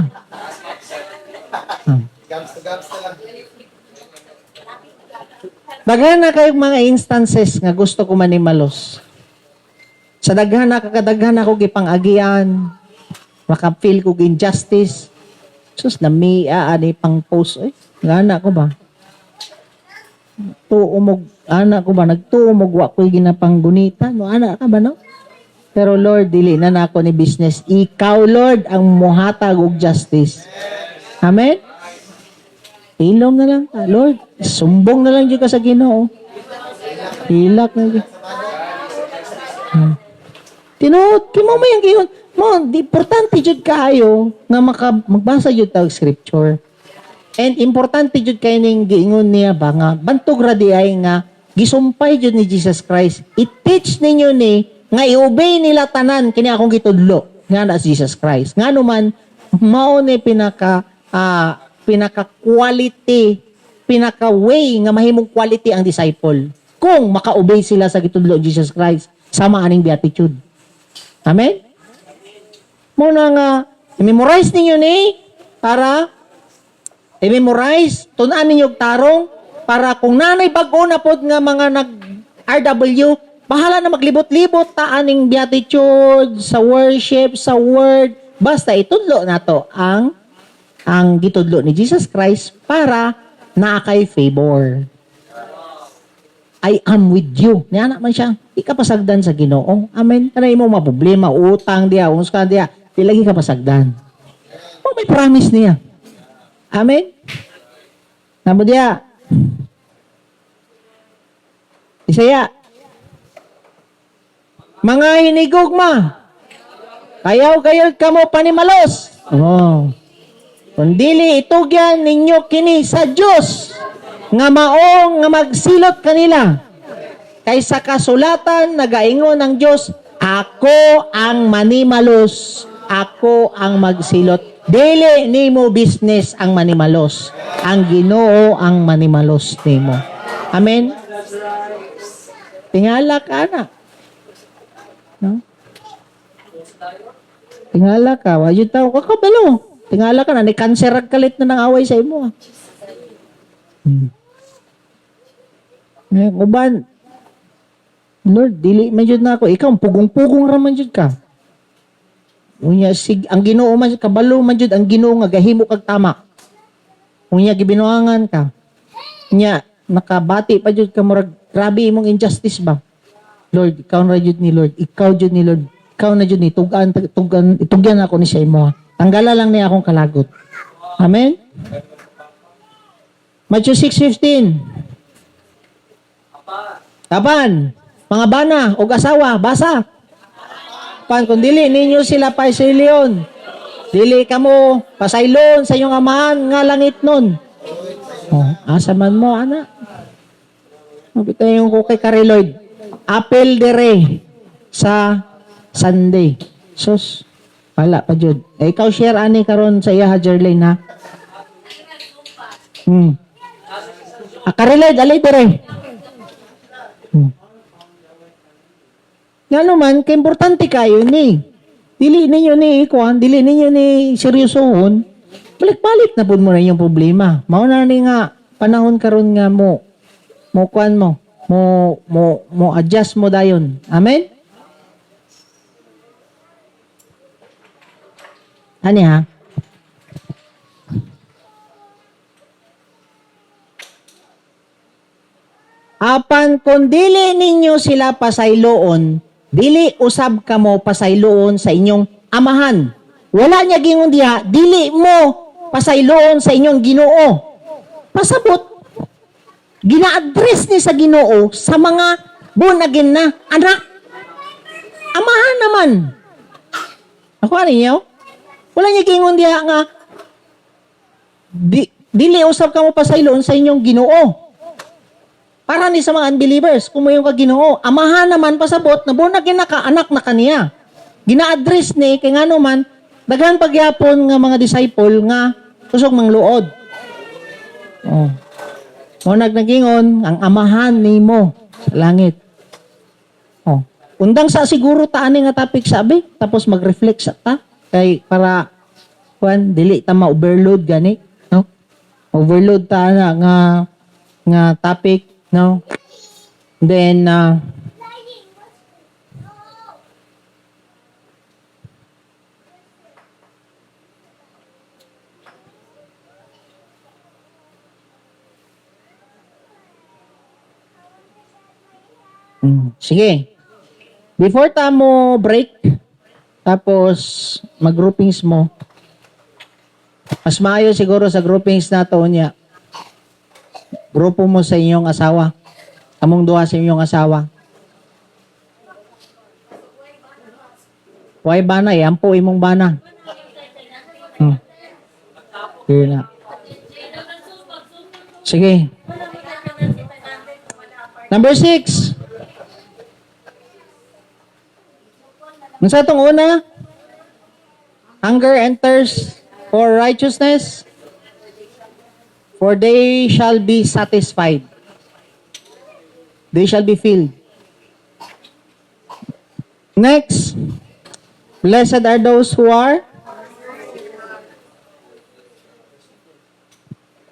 Daghan na kayong mga instances nga gusto ko manimalos. Sa daghan na kakadaghan ako gipang-agian, maka-feel ko injustice. Sus, namia ani pang post. Ngana ko ba? Anak ko ba? Nagtuumog wa ko'y ginapanggunita. No, anak ka ba, no? Pero Lord, dili na nako ni business. Ikaw, Lord, ang muhatag og justice. Amen? Ilom na lang ta. Lord, sumbong na lang dyan ka sa Ginoo. Hilak na dyan. Tinuod, kimo mo yung giyon. Mo, importante dyan kayo nga magbasa dyan tawag scripture. And importante jud kay ning giingon niya ba nga bantog ra di ay nga gisumpay jud ni Jesus Christ. I-teach ninyo ni nga i-obey nila tanan kini akong gitudlo nga na Jesus Christ. Ngano man mao ni pinaka quality, pinaka way nga mahimong quality ang disciple kung maka-obey sila sa gitudlo Jesus Christ sama aning beatitude. Amen. Mo na nga i-memorize ninyo ni para i-memorize, tunan ninyo tarong, para kung nanay bag-o na po nga mga nag-RW, bahala na maglibot-libot ta aning beatitude, sa worship, sa word, basta itudlo na to ang gitudlo ni Jesus Christ para naakay favor. I am with you. Niya man siya, ikapasagdan sa Ginoo. Amen. Kanay mo maproblema, utang diya, umuskan diya, di lagi kapasagdan. May promise niya. Amen? Namo dia. Isaya. Mga hinigugma. Kayaw kamo panimalos. Kundili itugyan ninyo kini sa Dios nga maong nga magsilot kanila. Kaysa kasulatan nagaingon ang Dios, ako ang manimalos, ako ang magsilot. Dili nimo business ang manimalos. Ang Ginoo ang manimalos nimo. Amen? Tingala ka na. No? Tingala ka. Wajud tao ka kabalo. Tingala ka na. Ni cancer ag kalit na ng away sa imo. Uban, Lord, dili man jud na ako. Ikaw, pugong-pugong raman jud ka. Unya ang Ginoo man kabalo man jud ang Ginoo nga gahimo kag tama. Unya gibinuangan ka. Unya nakabati pa jud ka murag grabe imong injustice ba. Lord, ikaw na jud ni Lord. Ikaw jud ni Lord. Ikaw na jud ni itugyan ako ni sa imo. Tanggala lang ni akong kalagot. Amen. Matthew 6:15. Tapan, mga bana o asawa, basa. Kung dili ninyo sila paisilion, dili kamo pasaylon sa inyong amahan nga langit nun. Asa man mo, anak. Mabita yung kukay Kariloid. Apel dire sa Sunday. Sus, wala pa jud. Ikaw share ani karon sa iya, Jerlyn, ha? Kariloid, alay dire. Nga naman, kaimportante kayo ni. Dili ninyo ni ikuan, dili ninyo ni seryosohon, balik-balik na po mo na yung problema. Mauna ni nga, panahon karon nga mo kuan mo adjust mo dayon. Amen? Ani ha? Apan kung dili ninyo sila pasayloon, dili usab kamo pasayloon sa inyong amahan. Wala niya gingon diha, dili mo pasayloon sa inyong Ginoo. Pasabot, gina-address ni sa Ginoo sa mga born again na anak. Amahan naman. Ako ninyo? Wala niya kingon diha nga dili usab ka mo pasayloon sa inyong Ginoo. Para ni sa mga unbelievers, kung mayong ka Ginoo, amahan naman pasabot na born again na ka, anak na kaniya. Gina-address ni kay ngano man daghan pagyapon nga mga disciple nga kusog mangluod. Oh. Mo nagnagingon ang amahan nimo sa langit. Oh. Undang sa siguro ta ani nga topic sabi tapos mag-reflect sa ta kay para kuan dili ta ma-overload gani, no? Overload ta na nga topic, no? Then sige. Before ta mo break, tapos mag-groupings mo, mas maayo siguro sa groupings na to niya. Grupo mo sa inyong asawa. Among duha sa inyong asawa. Why bana? Ampo imong bana. Sige na. Sige. Number 6. Unsa tong una? Hunger and thirst for righteousness, for they shall be satisfied. They shall be filled. Next, blessed are those who are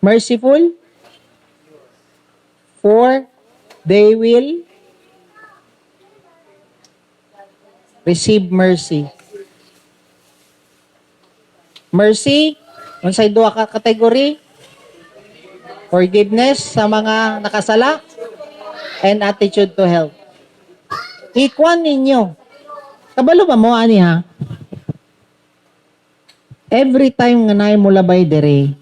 merciful, for they will receive mercy. Mercy, unsay duha ka category? Forgiveness sa mga nakasala and attitude to help. Ikuan ninyo. Kabalo ba mo ani ha? Every time nga naay mo labay dere,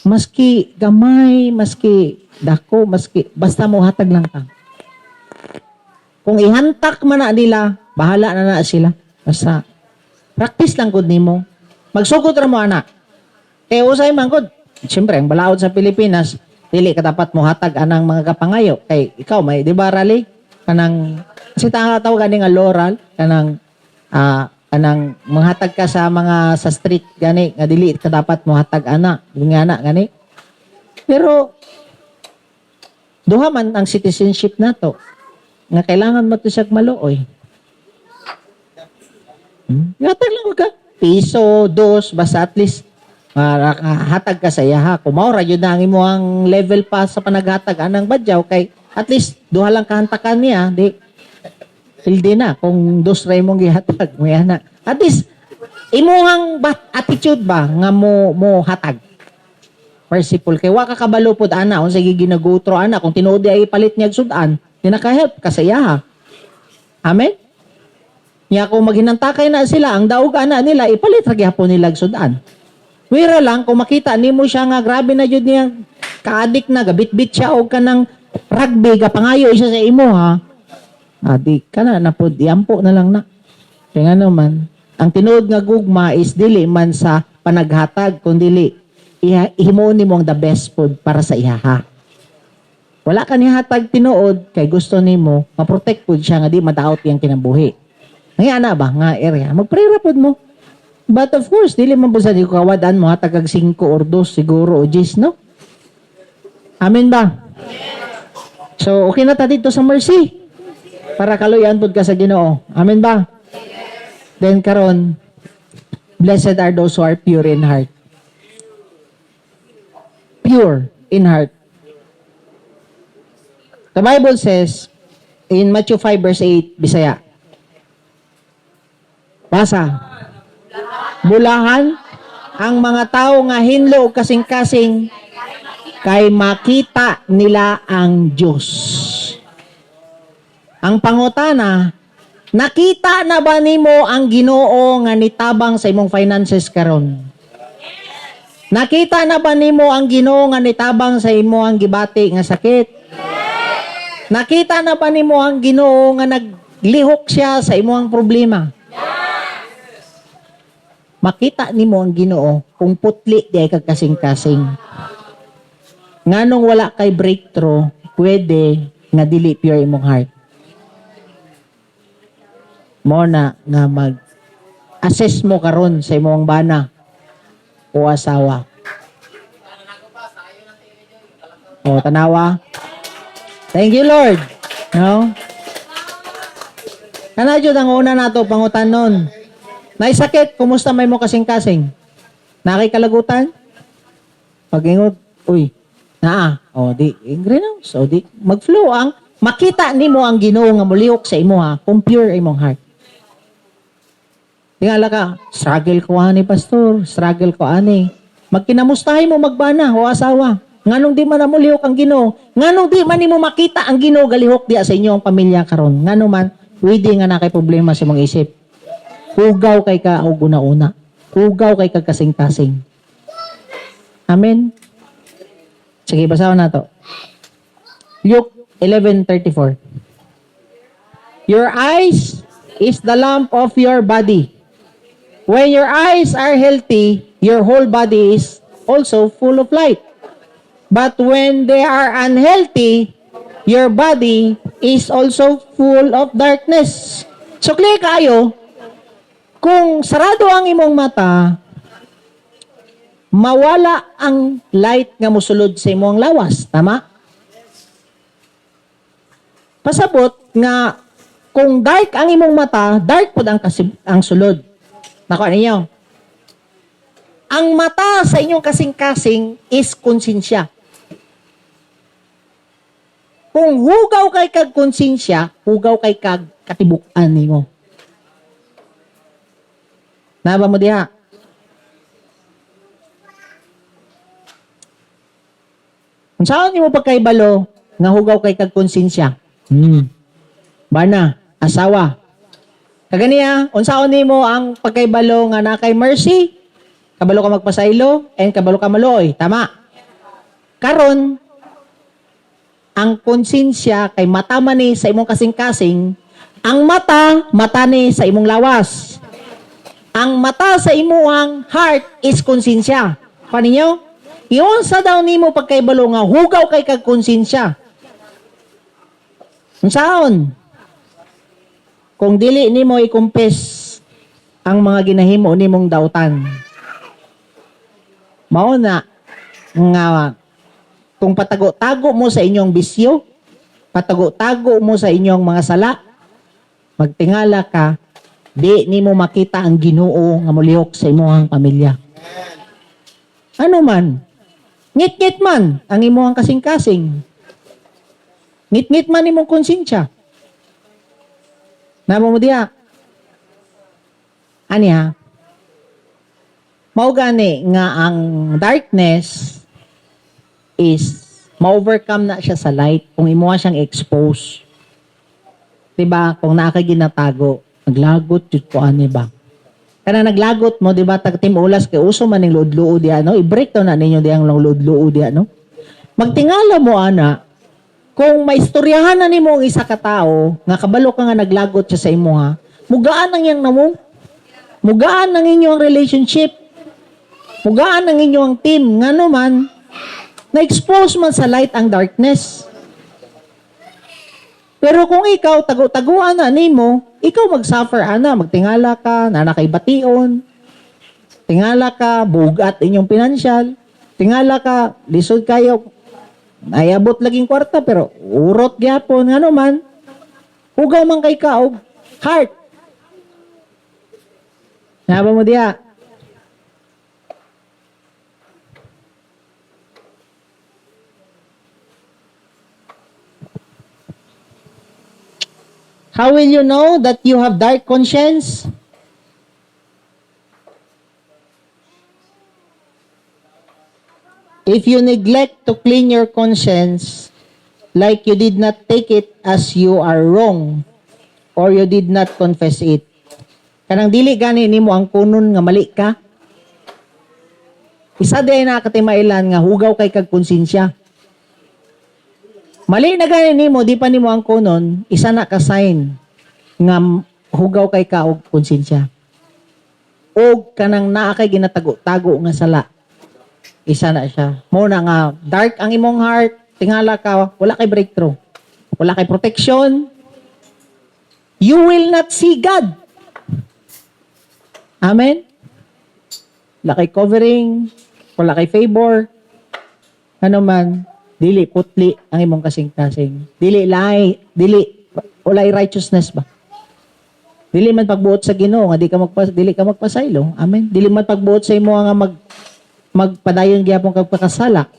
maski gamay, maski dako, maski basta mo hatag lang ka. Kung ihantak man na nila, bahala na sila. Basta, practice lang gud nimo. Magsugod ra mo anak. Kaya usay man gud. Siyempre, ang balaod sa Pilipinas, dili ka dapat mo hatag anang mga kapangayo. Kay ikaw, may, di ba, Rally? Kanang, kasi tawag gani nga loral, kanang manghatag ka sa mga, sa street, gani, nga dili ka dapat mo hatag anak. Nga gani. Pero, duha man ang citizenship na to. Nga kailangan mo to siya maluoy. Hatag lang ka. Piso, dos, basta at least hatag ka sa iyaha. Kumaura yun na ang imo ang level pa sa panaghatag anang badyaw kay at least duha lang kahantakan niya di hildi na kung dos ray mong gihatag mo yan na. At least imuhang attitude ba nga mo hatag. Merciful kay wa ka kabalo pod ana unsay ginagutro ana kung tinuod ay palit niya sudan di naka-help ka sa iyaha. Amen. Nya kung maghinantakay na sila, ang daog ana nila, ipalit ra gyapon nila sudan. Wira lang, kung makita nimo siya nga, grabe na yun niya, ka-addict na, gabit-bit siya, o ka ng rugby, kapangayo siya sa imo, ha? Di ka na po, iampo na lang na. Kaya nga naman, ang tinuod nga gugma is dili man sa panaghatag, kundi ihimuon nimo ang the best food para sa ihaha. Wala ka nihatag tinuod, kay gusto nimo, maprotect po siya nga di madaot yung kinabuhi. Ngayon na ba nga area? Mag-pray rapod mo. But of course, dili man po sa di ko kawadaan mo hatag 5 or 2 siguro o 10, no? Amen ba? So, okay na ta dito sa mercy. Para kaluyan pod ka sa Ginoo. Amen ba? Then karon, blessed are those who are pure in heart. Pure in heart. The Bible says in Matthew 5 verse 8, Bisaya. Basa. Bulahan ang mga tao nga hinlo o kasing-kasing kay makita nila ang Diyos. Ang pangutana, nakita na ba nimo ang Ginoo nga nitabang sa imong finances karon? Nakita na ba nimo ang Ginoo nga nitabang sa imo ang gibati nga sakit? Nakita na ba nimo ang Ginoo nga naglihok siya sa imo ang problema? makita nimo ang Ginoo kung putli di ay kagkasing-kasing. Nganong wala kay breakthrough, pwede nga dili pure imong heart. Mo na nga mag-assess mo karon sa imong bana o asawa. O, tanawa. Thank you, Lord. No? Kanadyo ang una nato pangutanon. Naisakit, kumusta may mo kasing-kasing? Nakikalagutan? Pag-ingot, uy, o di, ingredients, o di, mag-flow ang, makita nimo ang Ginoo nga mulihok sa imo ha, kung pure imong heart. Tingala ka, struggle ko ani, pastor, struggle ko ani. Magkinamustahin mo magbana o asawa. Nganong di man na mulihok ang Ginoo? Nganong di man nimo makita ang Ginoo galihok diya sa inyong pamilya karon? Ngano man, pwede nga na kay problema sa mong isip. Hugaw kay ka og una-una. Hugaw kay kagkasing-kasing. Amen. Sige, basahan na to. Luke 11:34. Your eyes is the lamp of your body. When your eyes are healthy, your whole body is also full of light. But when they are unhealthy, your body is also full of darkness. So, clear kayo, kung sarado ang imong mata, mawala ang light nga musulod sa imong lawas. Tama? Pasabot nga, kung dark ang imong mata, dark po ang sulod. Nakuha ninyo. Ang mata sa inyong kasing-kasing is konsensya. Kung hugaw kay kag konsensya, hugaw kay kag katibukan nimo. Naba mo diha? Kung saan nimo pagkaibalo nga hugaw kay kag konsensya? Bana, asawa. Kaganiya, unsaon nimo ang pagkaibalo nga na kay mercy? Kabalo ka magpasaylo and kabalo ka maloy, tama? Karon ang konsensya kay mata man ni sa imong kasing-kasing, ang mata ni sa imong lawas. Ang mata sa imong heart is konsensya. Paninyo? Iyon sa daw nimo pagkaibalo nga hugaw kay kag konsensya. Unsaon? Kung dili nimo i-confess ang mga ginahimo nimong dautan. Mao na nga kung patago-tago mo sa inyong bisyo, patago-tago mo sa inyong mga sala, magtingala ka, di nimo makita ang Ginoo nga mulihok sa imong pamilya. Ano man, ngit-ngit man ang imong kasing-kasing. Ngit-ngit man imong konsensya. Namo mo diha. Ani ha? Mao gani nga ang darkness is ma-overcome na siya sa light kung imo siyang expose. 'Di ba? Kung naa kay ginatago, naglagot jud ko ani ba? Kana naglagot mo, 'di ba? Tag timulas kay uso man ning luod-luod diha, no? I-break daw na ninyo diyang luod-luod diha, no? Magtingala mo ana, kung maistoryahan na nimo ang isa ka tawo nga kabalo ka nga naglagot siya sa imo ha, mugaan ang yang namo. Mugaan ang inyong relationship. Mugaan ang inyong team. Ngano man, na-expose man sa light ang darkness. Pero kung ikaw, tagu-taguan na nimo, ikaw mag-suffer ana, magtingala ka, nanakay bation, tingala ka, bugat inyong pinansyal, tingala ka, lisod kayo, ayabot laging kwarta, pero urot gyapon, ngano man, hugaw man kay ka, og heart. Naba mo diya? How will you know that you have dark conscience? If you neglect to clean your conscience, like you did not take it as you are wrong, or you did not confess it. Kanang dili gani nimo ang kunon nga mali ka. Isa day na katimailan nga hugaw kay kag konsensya. Mali na gani nimo, di pa nimo ang kunon, isa na ka sign nga hugaw kay ka og konsensya. o kanang naa kay ginatago-tago nga sala. Isa na siya. Muna nga, dark ang imong heart, tingala ka, wala kay breakthrough. Wala kay protection. You will not see God. Amen? Wala kay covering, wala kay favor. Ano man, dili putli ang imong kasing-kasing. Dili walay righteousness ba? Dili man pagbuot sa Ginoo nga dili ka magpasaylo. Amen. Dili man pagbuot sa imo nga magpadayon gyapon kag pakasala.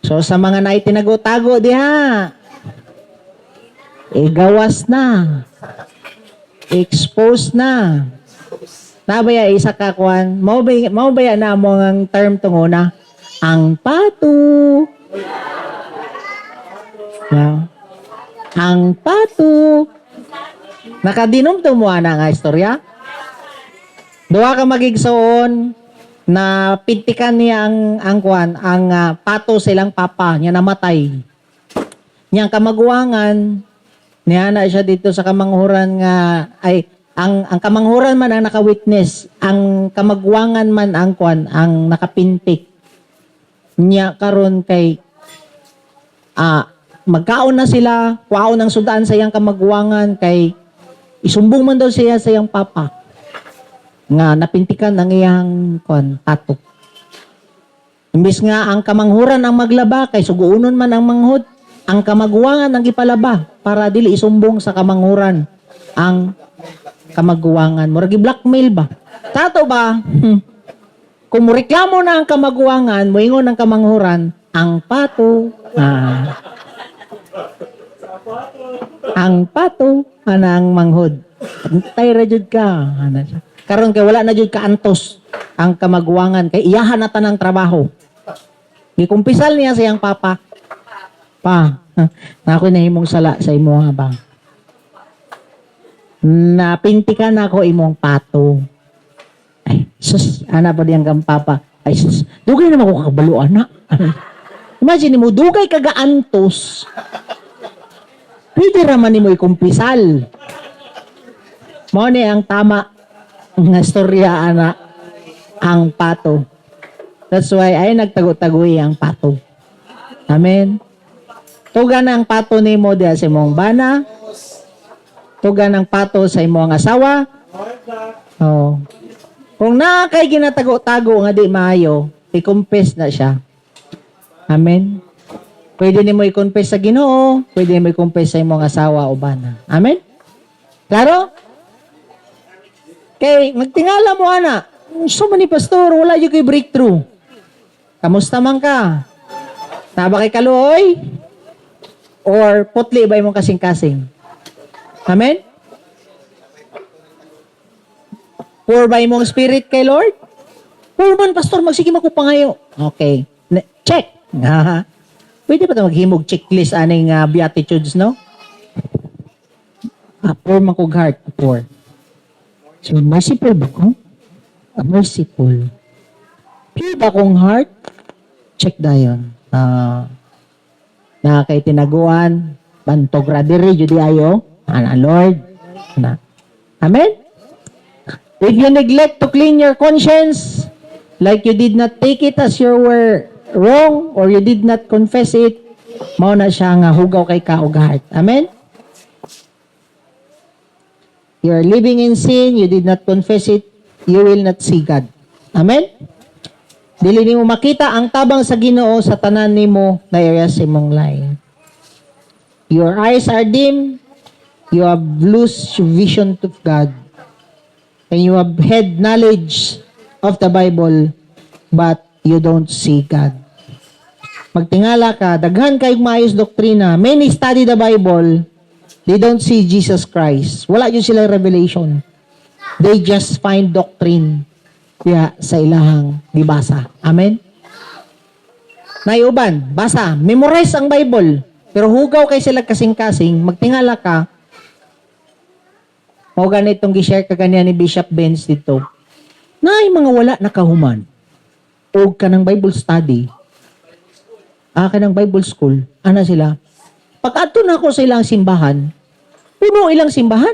So sa mga naitinago-tago diha, gawas na. Expose na. Nabaya isa ka kuan, mao baya na mo ang term tunguna, ang pato. Yeah. Ang pato. Nakadinom to mo ana nga istorya. Duha ka magigsoon na pintikan niya ang pato silang papa niya namatay. Niyang kamaguangan niya na siya dito sa kamanghuran nga ay ang kamanghuran man ang naka-witness, ang kamaguangan man ang ang nakapintik. Niya karon kay magkaon na sila, kuaon ng sudaan sa iyang kamaguangan kay isumbong man daw siya sa iyang papa nga napintikan ang iyang pato. Imbis nga ang kamanghuran ang maglaba kay suguunon man ang manghud, ang kamaguangan ang ipalaba para dili isumbong sa kamanghuran ang kamaguangan. Murag i-blackmail ba? Tato ba? Kung reklamo na ang kamaguangan, moingon ang kamanghuran, ang pato. Ang pato anang manghud. Antay ra jud ka. Karon kay wala na jud ka antos ang kamaguangan kay iyahan na tanang trabaho. Gikumpisal niya sa iyang papa. Pa, na ako nahimong sala sa imo nga ba? Napintikan ako imong pato. Ay, sus, ana pa diyang kang papa. Ay, sus, dugay naman ko kabalo, anak. Imagine mo, dugay kagaantos. Pwede raman ni mo ikumpisal. Mo ni ang tama nga storya, anak, ang pato. That's why ay nagtago-tagoy ang pato. Amen. Tuga ng pato ni mo diya sa imong bana. Tuga ng pato sa imong asawa. Oh. Kung na kay ginatago-tago nga di maayo, i-confess na siya. Amen. Pwede nimo i-confess sa Ginoo, pwede nimo i-confess sa imong asawa o bana. Amen. Klaro? Kay magtingala mo ana. So man ni pastor, wala yung kay breakthrough. Kamusta man ka? Taba kay kaluoy? Or putli ba imong kasing-kasing? Amen? Poor ba imong spirit kay Lord? Poor man, pastor, magsige magkupangayo. Okay. Check. Pwede ba ito maghimog checklist aning beatitudes, no? Poor man kong heart, poor. So, merciful ba ko? Merciful. Pure ba kong heart? Check dayon. Na kay tinaguan, bantog radiri, judi ayo, Lord. Amen? If you neglect to clean your conscience, like you did not take it as you were wrong, or you did not confess it, mao na siya nga hugaw kay kaog heart. Amen? You are living in sin, you did not confess it, you will not see God. Amen? Dili nimo makita ang tabang sa Ginoo sa tanan nimo na area sa imong life. Your eyes are dim, you have lost vision to God, and you have had knowledge of the Bible, but you don't see God. Magtingala ka, daghan kayong maayos doktrina. Many study the Bible, they don't see Jesus Christ. Wala yun sila revelation. They just find doctrine sa ilahang gibasa. Amen? Naiuban, basa, memorize ang Bible, pero hugaw kay sila kasing-kasing, magtingala ka, mao ganitong gi-share ka kaniya ni Bishop Benz dito. Naay mga wala nakahuman. O ka ng Bible study. Ka ng Bible school. Ana sila? Pag-adto na ako sa ilang simbahan, puno ilang simbahan.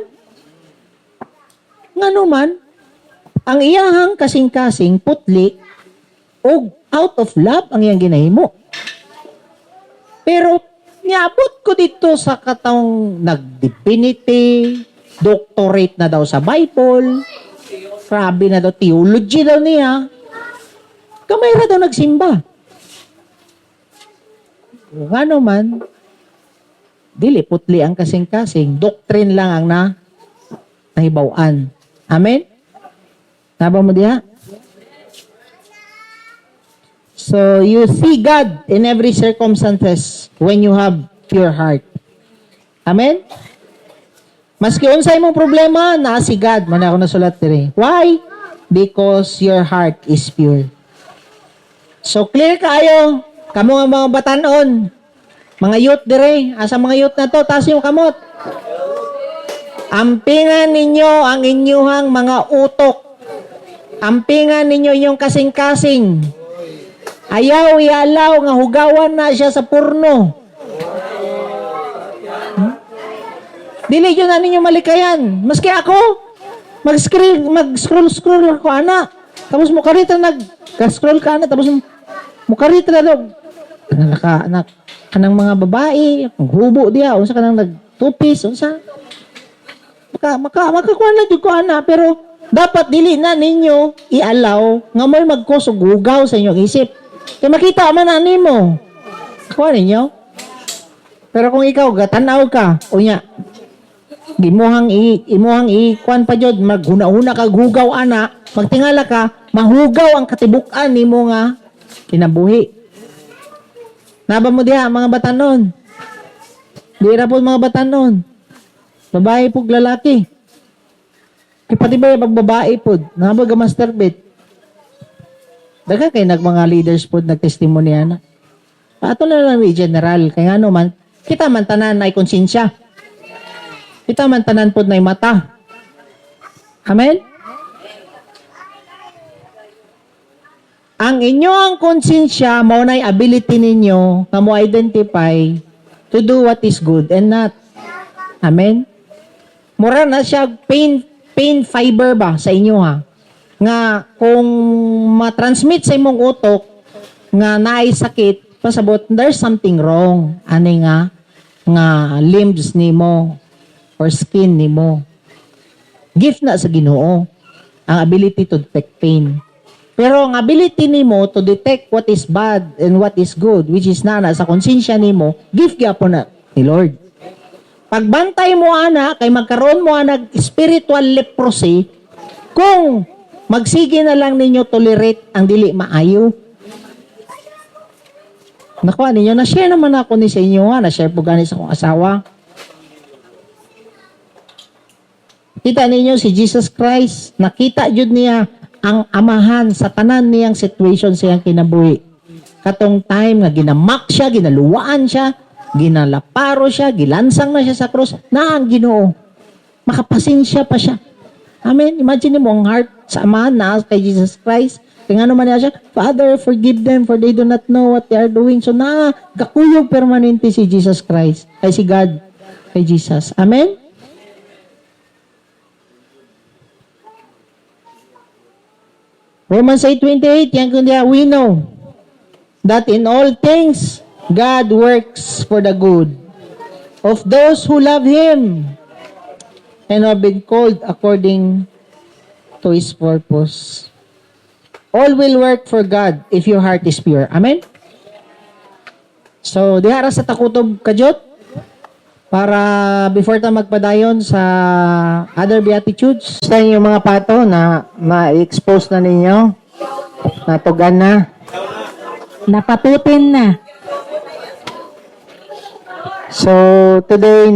Nga naman, Ang iyahang kasing-kasing putli o out of love ang iyang ginahimo. Pero niabot ko dito sa katong nag-divinity, doctorate na daw sa Bible, grabe na daw, theology daw niya, kamay ra daw nagsimba. Kung ano man, dili putli ang kasing-kasing, doctrine lang ang nahibawan. Amen? Naba mo diha? So, you see God in every circumstances when you have pure heart. Amen? Maski unsay mong problema, naa si God. Muna ako nasulat diri. Why? Because your heart is pure. So, clear kayo. Kamo nga mga batanon. Mga youth dire. Asa mga youth na to, taas yung kamot. Ampingan ninyo ang inyuhang mga utok. Ampingan ninyo inyong kasing-kasing. Ayaw ialaw nga hugawan na siya sa purno. Dili yun na ninyo malikayan. Maski ako, mag-scroll ako, ana. Tapos mukarita nag-scroll ka, ana. Tapos mukarita na daw. Kanang mga babae, hubo diya, unsa kanang nagtupis, unsa. Makakuha na dyan ko, ana. Pero dapat dili na ninyo ialaw nga may magkusog hugaw sa inyong isip. Kaya makita man na nimo. Kuha ninyo. Pero kung ikaw, gatanaw ka, unya, imuhang ikuan pa jud, maghuna-huna ka, hugaw ana, magtingala ka, mahugaw ang katibuk-an nimo nga kinabuhi. Naba mo diha, mga batanon. Dira po mga batanon. Babae po, lalaki. Kaya pati ba yung pagbabae po, naba ga masturbate. Daga kay mga leaders po nagtestimony na. Ato na lang general, kaya ano man, kita man tanan na konsensya. Kita man tanan po na mata. Amen? Ang inyong konsensya, mao na ability ninyo na mo identify to do what is good and not. Amen? Mura na siya pain fiber ba sa inyo ha? Nga kung matransmit sa imong utok nga naay sakit, pasabot there's something wrong. Ani nga limbs nimo or skin nimo. Gift na sa Ginoo ang ability to detect pain. Pero ang ability nimo to detect what is bad and what is good, which is na sa konsensya nimo, gift gyapon na ni Lord. Pagbantay mo ana kay magkaroon mo ana spiritual leprosy kung magsige na lang ninyo tolerate ang dili maayo. Nakuha ninyo, na-share naman ako ni sa inyo, na-share po gani sa akong asawa. Kita ninyo si Jesus Christ, nakita jud niya ang amahan sa tanan niyang situation siyang kinabuhi. Katong time nga ginamak siya, ginaluwaan siya, ginalaparo siya, gilansang na siya sa krus, na ang Ginoo. Makapasensya pa siya. Amen. Imagine mo ang heart sa amahan na kay Jesus Christ. Kaya nga naman niya siya, Father, forgive them for they do not know what they are doing. So kakuyog permanente si Jesus Christ. Ay si God kay Jesus. Amen? Romans 8:28, yan kundi we know that in all things God works for the good of those who love Him and have been called according to His purpose. All will work for God if your heart is pure. Amen? So, dihara sa takutob kajot para before ta magpadayon sa other beatitudes. Sa inyong mga pato na ma-expose na ninyo, natugan na, napatutin na. So, today,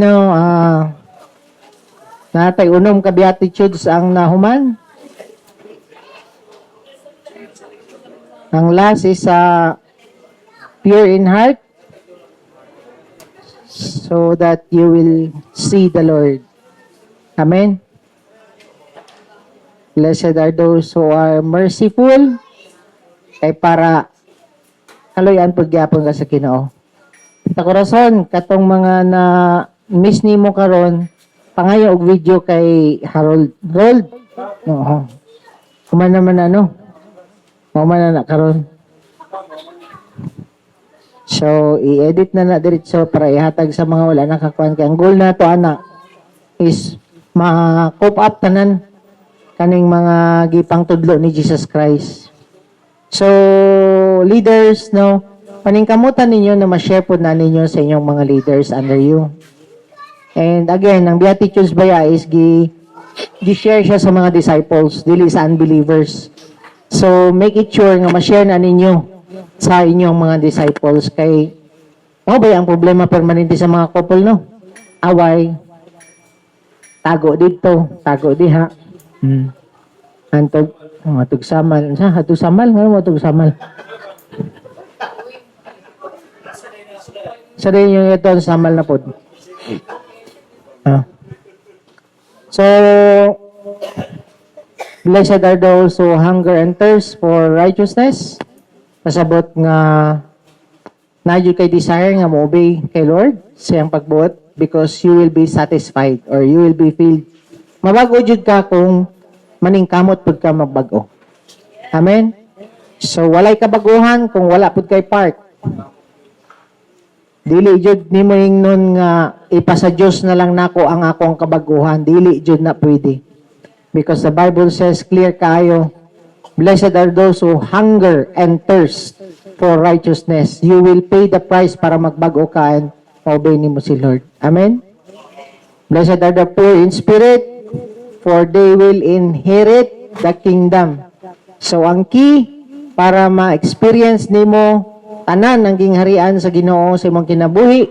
natay unom ka beatitudes ang nahuman. Ang last is pure in heart so that you will see the Lord. Amen. Blessed are those who are merciful kay para kaloyan pagyapon ka sa Ginoo. Sa korason, katong mga na miss nimo karon, pangayo og video kay Harold. Kuman naman ano? Kuman na karon. So, i-edit na diretso para ihatag sa mga wala nakakuan. Kaya ang goal na to ana is ma-cope up tanan kaning mga gipang tudlo ni Jesus Christ. So, leaders, no, paningkamutan ninyo na ma-share po na ninyo sa inyong mga leaders under you. And again, ang Beatitudes baya is gi-share siya sa mga disciples, dili sa unbelievers. So, make it sure nga ma-share na ninyo sa inyong mga disciples kay ba ang problema permanente sa mga couple, no? Away, tago dito, tago diha. Antog, matug samal. Hatug samal, nga matug samal. Sa rin yung ito, samal na pod. So, blessed are those who hunger and thirst for righteousness. Pasabot nga na kay desire nga mo-obey kay Lord sa iyang pagbuot because you will be satisfied or you will be filled. Mabago jud ka kung maningkamot pud ka magbago. Amen? So, walay kabaguhan kung wala pud kay part. Dili jud nimo ingnon nga ipasa Dios na lang nako ang akong kabaguhan. Dili jud na pwede. Because the Bible says clear kayo, blessed are those who hunger and thirst for righteousness. You will pay the price para magbago ka and obey nimo si Lord. Amen? Blessed are the poor in spirit, for they will inherit the kingdom. So, ang key para ma-experience nimo tanan ang gingharian sa Ginoo sa imong kinabuhi,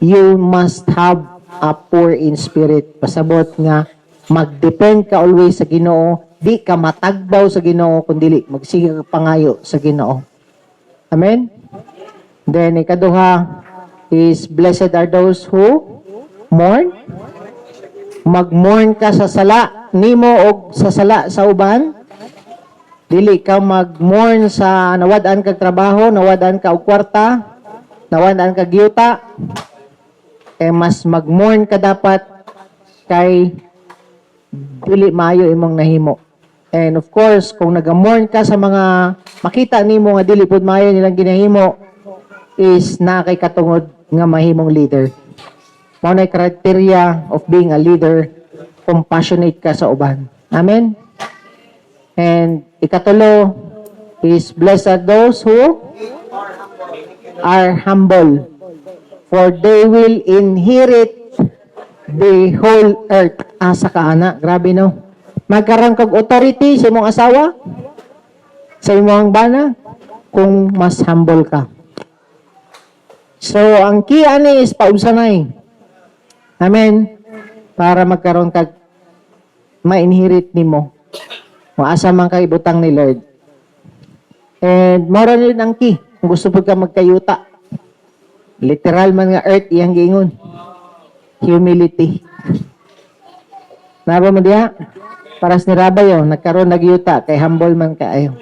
you must have a poor in spirit. Pasabot nga, mag-depend ka always sa Ginoo. Di ka matagbaw sa Ginoo kundi magsige ka pangayo sa Ginoo. Amen? Then ikaduha is blessed are those who mourn. Mag-mourn ka sa sala nimo o sa sala sa uban. Dili ka mag-mourn sa nawadaan kag trabaho, nawadaan ka og kwarta, nawadaan kag yuta. Mas mag-mourn ka dapat kay dili maayo imong nahimo. And of course, kung nag-mourn ka sa mga makita nimo nga dili pud maayo nilang ginahimo, is na kay katungod nga mahimong leader. Mao na criteria of being a leader, compassionate ka sa uban. Amen? And ikatulo is blessed are those who are humble, for they will inherit the whole earth. Asa ka, ana? Grabe, no? Magkaroon kag authority sa imong asawa, sa imong bana, kung mas humble ka. So, ang key ani is paubsanay. Amen? Para magkaroon kag ma-inherit nimo. Kung asa man kay butang ni Lord. And mora rin ang key. Kung gusto po ka magkayuta. Literal man nga earth, iyang giingon. Humility. Naba mo diha? Paras ni Rabay, nagkaroon nagyuta, kay humble man kaayo.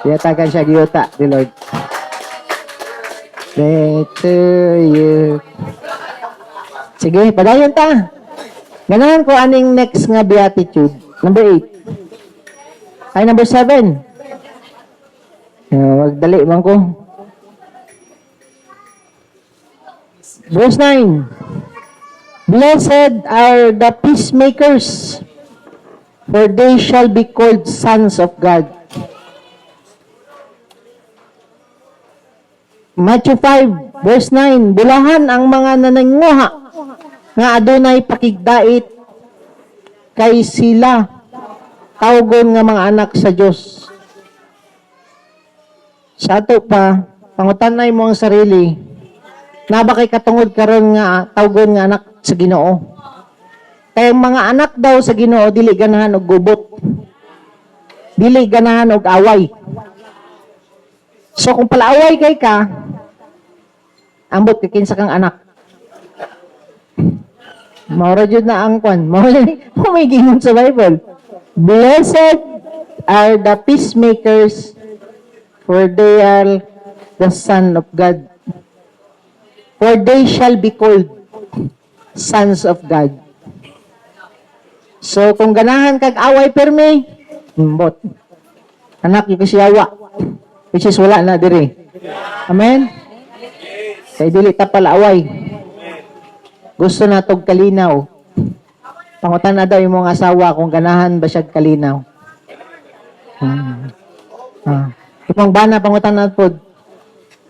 Diyatagan siya giyuta, the Lord. Better you. Sige, padayon ta. Ganahan ko aning next nga beatitude. Number 8. Ay, number 7. Magdali man ko. Verse 9. Blessed are the peacemakers, for they shall be called sons of God. Matthew 5, verse 9, bulahan ang mga nananguha nga adunay pakigdait kay sila tawgon nga mga anak sa Dios. Sa ato pa, pangutanay mo ang sarili, na ba kay katungod karon nga tawgon nga anak sa Ginoo? Kaya mga anak daw sa Ginoo dili ganahan og gubot. Dili ganahan og away. So kung palaaway kay ka, ambot kay kinsa kang anak. Maura jud na ang kwan. May gingon sa Bible. Blessed are the peacemakers, for they are the son of God. For they shall be called sons of God. So, kung ganahan kag away perme, Bot. Anak yung kasiyawa. Which is wala na diri. Amen? Kay dili ta palaaway. Gusto na tog kalinaw. Pangutan na daw yung mga asawa kung ganahan ba siya kalinaw. Ipang bana pangutan na po.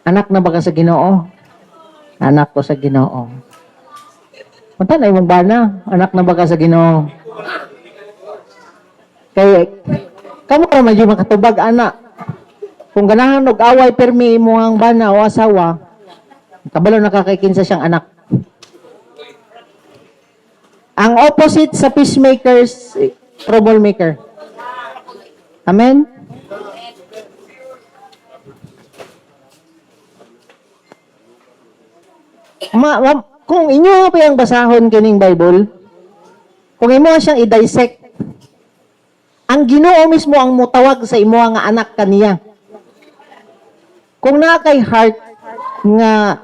Anak na ba ka sa Ginoo? Anak ko sa Ginoo. Punta na imong bana, anak na ba ka sa Ginoo? Kay kamo ra man yung makatubag anak. Kung ganahan og away permi imo ang bana o asawa, kabalo nakakaikinsa siyang anak. Ang opposite sa peacemakers, troublemaker. Amen? Kung inyo pa yung basahon kining Bible, kung imo siyang i-dissect, ang Ginoo mismo ang mutawag sa imo nga anak kaniya. Kung na kay heart nga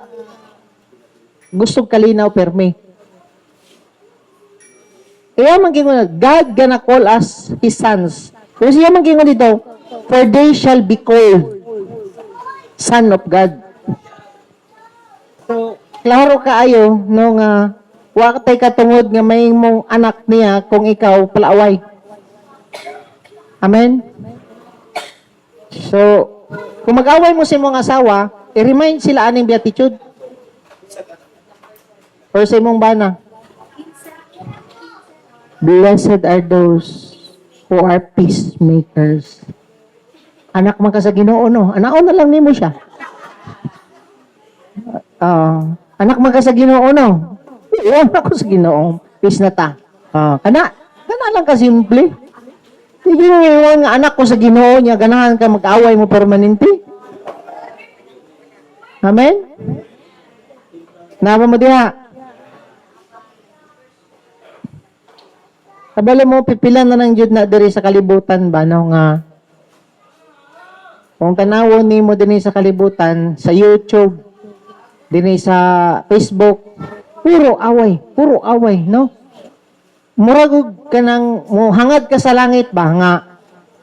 gusto kalinaw permi. Kaya mangingon, God gonna call us His sons. Pero siya mangingon dito, for they shall be called Son of God. So, klaro kaayo no nga wa tay katungod nga may mong anak niya kung ikaw palaaway. Amen? So, kung mag-away mo sa imong asawa, i-remind sila aning beatitude. Or sa imong bana. Blessed are those who are peacemakers. Anak man ka sa Ginoo, no? Anaon na lang nimo siya. Anak man ka sa Ginoo, no? Iwan ako sa Ginoo. Peace na ta. Kana lang ka simple. Hindi nga anak ko sa Ginoo niya, ganahan ka mag-away mo permanente. Amen? Napa mo diha? Kabalo mo, pipilan na ng Diyod na diri sa kalibutan ba, no nga, kung tanawon ni mo din sa kalibutan, sa YouTube, din sa Facebook, puro away, no? Muragog ka ng, hangad ka sa langit ba, nga,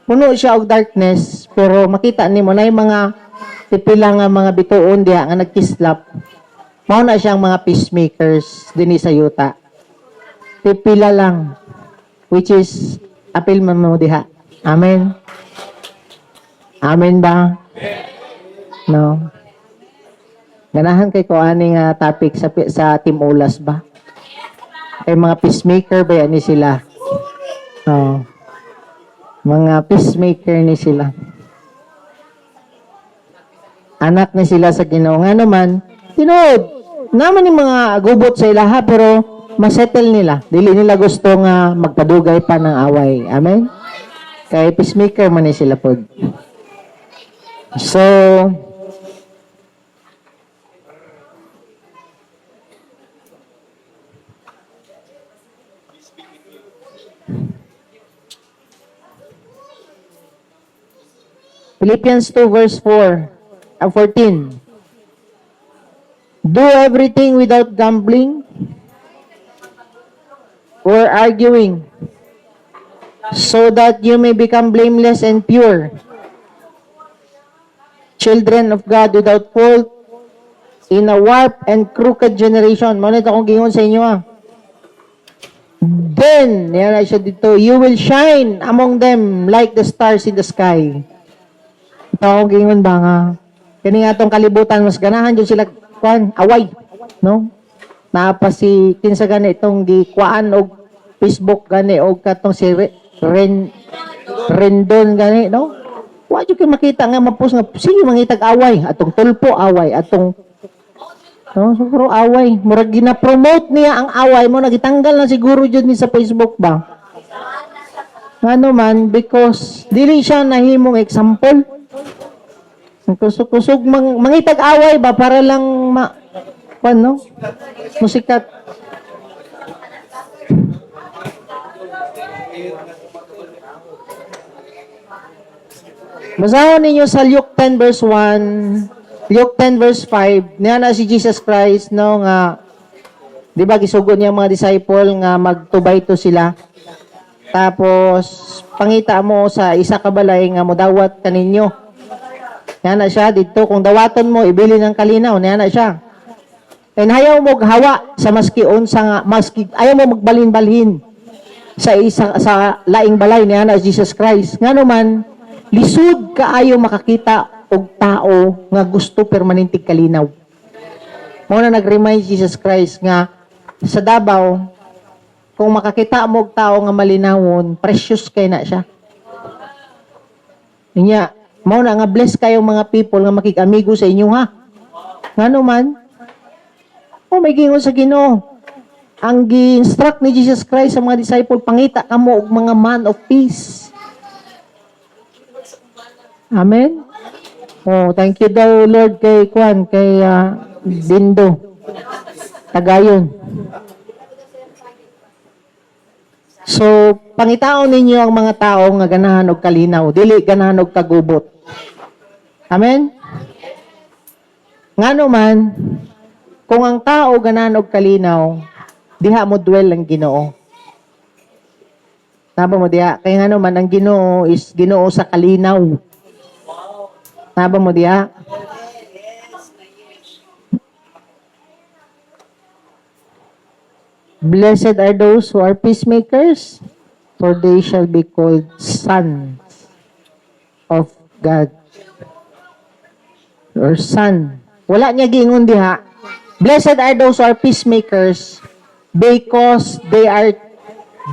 puno siya og darkness, pero makita ni mo na yung mga pipila nga mga bituon diha nga nagkislap, mao na siyang mga peacemakers din sa yuta. Pipila lang, which is, apil man mo diha. Amen? Amen ba? No? Ganahan kay ko aning topic sa Team Ulas ba? Ay mga peacemaker ba yan ni sila? Mga peacemaker ni sila. Anak ni sila sa Ginoo. Nga naman, tinood, naman yung mga gubot sa ilaha, pero masettle nila. Dili nila gusto nga magpadugay pa ng away. Amen? Kay peacemaker man ni sila po. So, Philippians 2 verse 14. Do everything without gambling or arguing, so that you may become blameless and pure, children of God without fault, in a warped and crooked generation. Manit akong gingon sa inyo Then, yan na siya dito, you will shine among them like the stars in the sky. Ito akong gingon ba nga, kani nga itong kalibutan, mas ganahan dyan sila, away, no? Naapa si, kinsa gani itong gikwaan o Facebook gani o katong si Rendon gani, no? Wa jud kay makita nga mapus nga sige mangitag away, atong tulpo away, atong no, siguro away. Murag gina-promote niya ang away mo, nagitanggal na siguro jud ni sa Facebook ba? Ano man, because dili siya nahimong example. Kusog-kusog mangitag away ba para lang no? Musikat. Basahin ninyo sa Luke 10 verse 1, Luke 10 verse 5, niya na si Jesus Christ, no, nga, di ba, gisugod niya mga disciple nga magtubay to sila. Tapos, pangita mo sa isa ka balay nga modawat kaninyo. Yan na siya dito. Kung dawaton mo, ibili ng kalinaw. Yan na siya. And ayaw mo hawa sa maski unsa nga, maski, ayaw mo magbalhin-balhin sa isa sa laing balay niya na Jesus Christ. Nga naman, lisod kaayo makakita og tao nga gusto permanentig kalinaw. Mo na nag-remind Jesus Christ nga sa Davao, kung makakita mo og tao nga malinawon, precious kay na siya. Niya, mo na nga bless kayong mga people nga makikamigo sa inyo ha. Nga naman, may gingon sa Ginoo. Ang gi-instruct ni Jesus Christ sa mga disciple, pangita kamo og mga man of peace. Amen? Oh, thank you daw Lord kay Kwan, kay Dindo. Tagayon. So, pangitaon ninyo ang mga tao nga ganahan og kalinaw, dili ganahan og kagubot. Amen? Ngano man, kung ang tao ganahan og kalinaw, diha mo dwell ang Ginoo. Tama mo diha, kaya nga naman ang Ginoo is Ginoo sa kalinaw. Tama mo diha. Blessed are those who are peacemakers, for they shall be called sons of God. Or son. Wala niya gingon diha. Blessed are those who are peacemakers because they are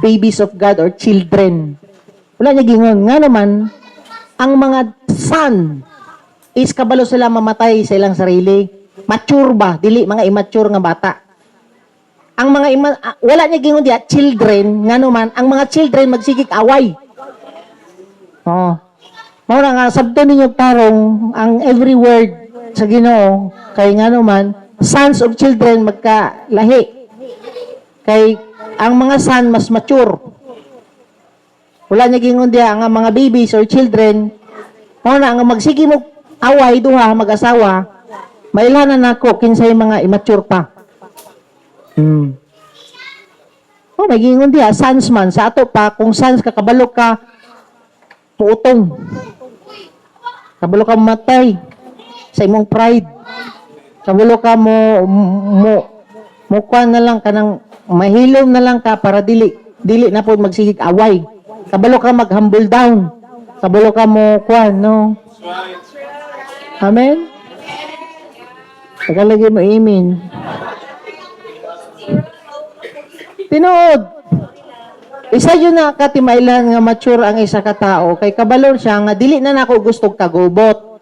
babies of God or children. Wala niya gingon. Nga naman, ang mga son is kabalo sila mamatay sa ilang sarili. Mature ba? Dili, mga immature nga bata. Ang mga wala niya gingon diya, children, nga naman, ang mga children magsigig away. Oh. Mura nga, sabto ninyo tarong, ang every word sa Ginoo, kay nga naman, sons of children magkalahi. Kay ang mga son mas mature. Wala niya gingon diya ang mga babies or children, muna nga magsige mo away duha mag-asawa, mailanan nako kinsay mga immature pa. Oh, may gingon diya sons man sa ato pa kung sons ka kabalo ka puutong. Kabalo ka matay sa imong pride. Kabalo ka mo kuan na lang kanang mahilom na lang ka para dili na po magsigig away. Kabalo ka mag-humble down. Kabalo ka mo kuan, no? Amen? Tagalagay mo amen. Tinood. Isa yun na katimailan nga mature ang isa ka tao. Kay kabalo siya nga dili na nako gusto kagubot.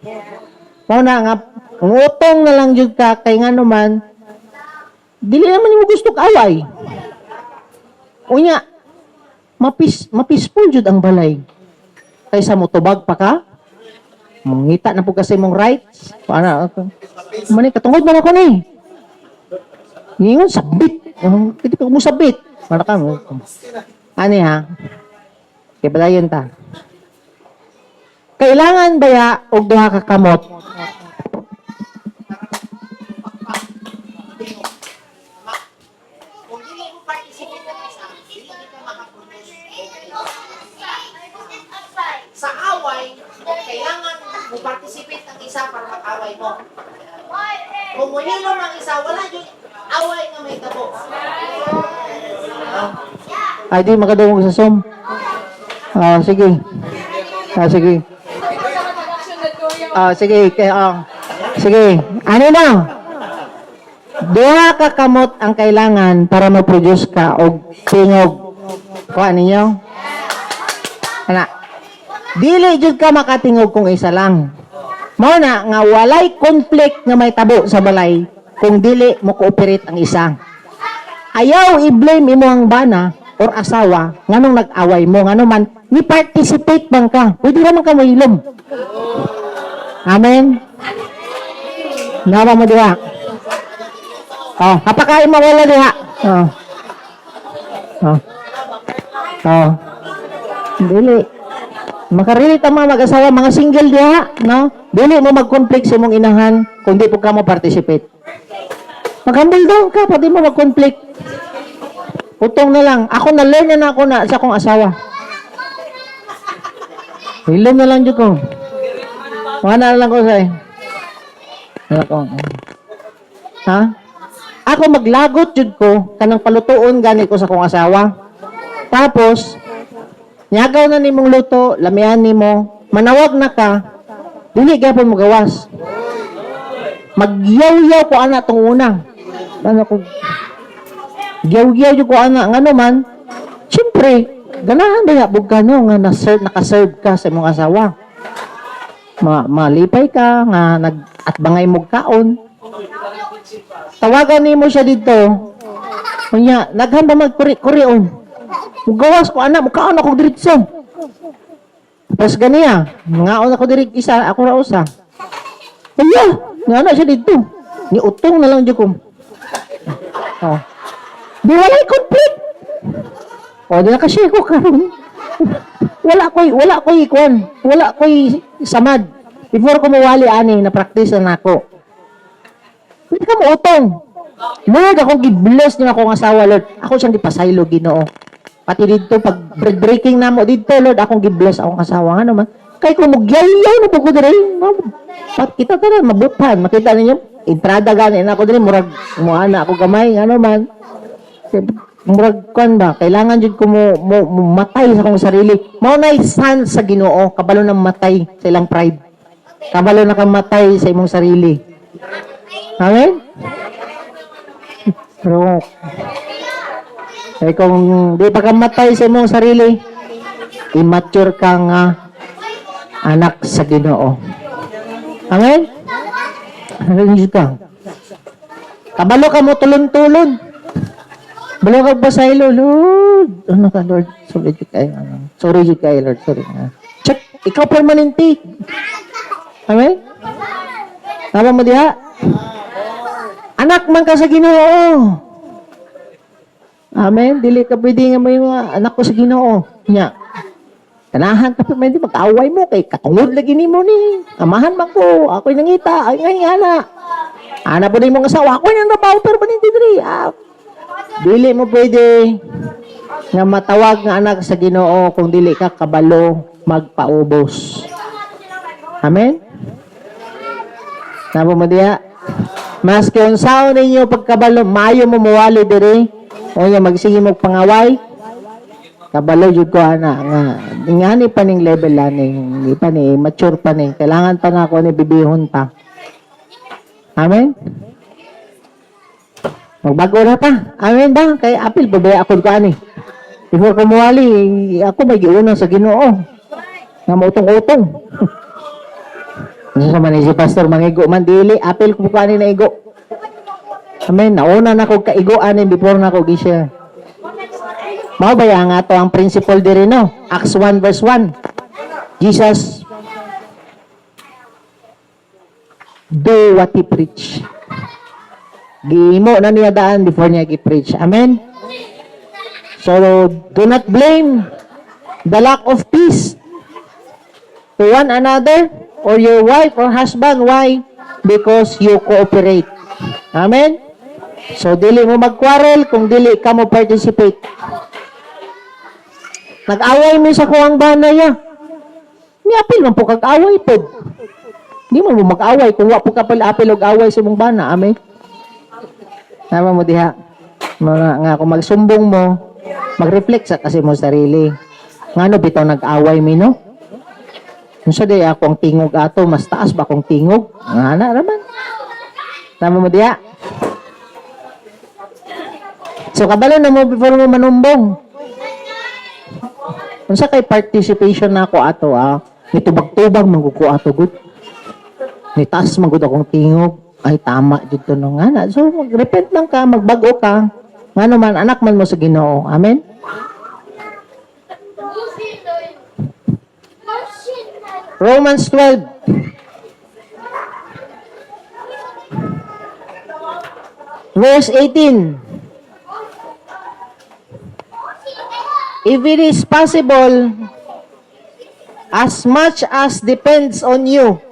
Mao na nga utong na lang jud ka kay nga naman dili naman mo gusto away. Unya, mapeaceful jud ang balay. Kaysa mo tubag pa ka, mangita na po kasi mong rights. Paano? Mani, katungod man ako ni. Ngayon, sabit. Hindi pa mo sabit. Para ka mo. Ani ha? Kaya ba yun ta? Kailangan baya og duha ka kamot sa away, kailangan mo participate ng isa para mag-away mo. Kung munilom ang isa, wala yung away na may tabo. ay di makadungog sa som. Sige. Sige. Sige. Sige. Ano na? Duha ka kamot ang kailangan para ma-produce ka og tingog. Kuha ninyo? Ana. Dili jud ka makatingog kung isa lang. Mao na nga walay conflict nga may tabo sa balay kung dili mo cooperate ang isa. Ayaw i-blame imo ang bana or asawa nganong nag-away mo ngano man ni participate bang ka. Pwede ra man ka mahilom. Amen. Nawa mo diha. Kapakain mo wala diha. Dili. Makarelate ang mga mag-asawa, mga single diha, no? Dili mo mag-conflict sa imong inahan kung di po ka mo participate. Mag-humble down ka, pwede mo mag-conflict. Utong na lang. Ako na-learn na ako na sa akong asawa. Hilom na lang dyan ko. Mga na lang ko sa'yo. Ha? Ako maglagot jud ko kanang palutuon gani ko sa akong asawa. Tapos nyagaw na nimong luto, lamian nimo, manawag na ka, dili gyapon mo gawas. Magyaw-yaw ko ana tong una. Ano ko? Gyaw-yaw jud ko ana ngano man. Siyempre, ganahan ba bug ka no nga naka-serve ka sa imong asawa. Malipay ka nga nag-atbangay mo kaon. Tawagan nimo siya dito. Kunya, naghan ba magkuri-kurion? Mugawas ko anak, mukaon ako diretso. Tapos ganiya, ngaon ako diri isa, ako ra usa. Kunya, nga na siya dito. Ni utong na lang di ko. Oh. Di walay conflict. O, di na kasi ko karon. Wala ko'y ikon. Wala ko'y samad. Before ko mawali ani, na-practice na ako. Hindi ka mo utong. Lord, akong gi-bless niyo akong asawa, Lord. Ako siyang gipasaylo, Ginoo. Pati dito, pag bread-breaking na mo dito, Lord, akong gi-bless akong asawa. Ano man? Kaya kung magyayaw na po ko diri, kita ka na, mabutan. Makita ninyo, entrada gani na ako diri, murag, muana ako gamay, ano man. Murag, kan ba? Kailangan dyan ko mo matay sa akong sarili. Maunay san sa Ginoo, kabalo na matay sa ilang pride. Kabalo na kang matay sa imong sarili. Amen? Pero, kung di pa ka matay sa imong sarili, immature ka nga anak sa Ginoo. Amen? Amen ka. Kabalo ka mo tulon-tulon. Balo ka ba sa ilo, Lord? Ano ka, Lord? Sorry, Lord. Sorry. Check. Ikaw permanente. Amen? Tama mo diha? Anak man ka sa Ginoo. Amen? Dili ka pwede nga mo yung anak ko sa Ginoo. Nya. Kanahan ka pa, hindi mag-away mo kay katungod lagi ni mo ni. Amahan man ko. Ako'y nangita. Ay, ana. Ana po din mong asawa. Ako'y nang nabaw pero ba diri? Dili mo pwede nga matawag nga anak sa Ginoo kung dili ka kabalo magpaubos. Amen? Nabo mo diya? Maski unsaon ninyo pagkabalo, mayo mo mawali diri. O nga magsige mo pangaway. Kabalo jud ko ana nga ngani pa ning level laning, di pa ni mature pa ni. Kailangan pa nga ako ni bibihon pa. Amen? Magbago na ta. Amen ba? Kay apil babaya ako ko ani. Before ko muwali, ako may giuna sa Ginoo. Nga mautong-utong. Ano sa man si pastor mangigo man dili, apil ko ani na igo. Amen. Nauna na ko kaigo ani before na ko gisya. Mao ba nga to ang principle diri no? Acts 1 verse 1. Jesus do what he preach. Gihimo na niya daan before niya gi-preach. Amen? So, do not blame the lack of peace to one another or your wife or husband. Why? Because you cooperate. Amen? So, dili mo mag-quarrel kung dili ka mo participate. Nag-away mo sa kuwang banaya. Niapil man po kag-away po. Di mo mag-away kung wa po ka pala apil og away sa mong bana. Amen? Tama mo diha. Mga nga kung magsumbong mo, mag-reflect sa kasi mo sarili. Ngano bitaw nag-away mi no? Unsa day ako ang tingog ato, mas taas ba akong tingog? Ngana raman. Tama mo diha. So kabalo na mo before mo manumbong. Unsa kay participation na ako ato nitubag-tubag mangguko ato gud. Ni taas man gud akong tingog. Ay tama dito no nga. So mag-repent lang ka, magbago ka. Ngano man anak man mo sa Ginoo. Amen. Romans 12 verse 18. If it is possible, as much as depends on you,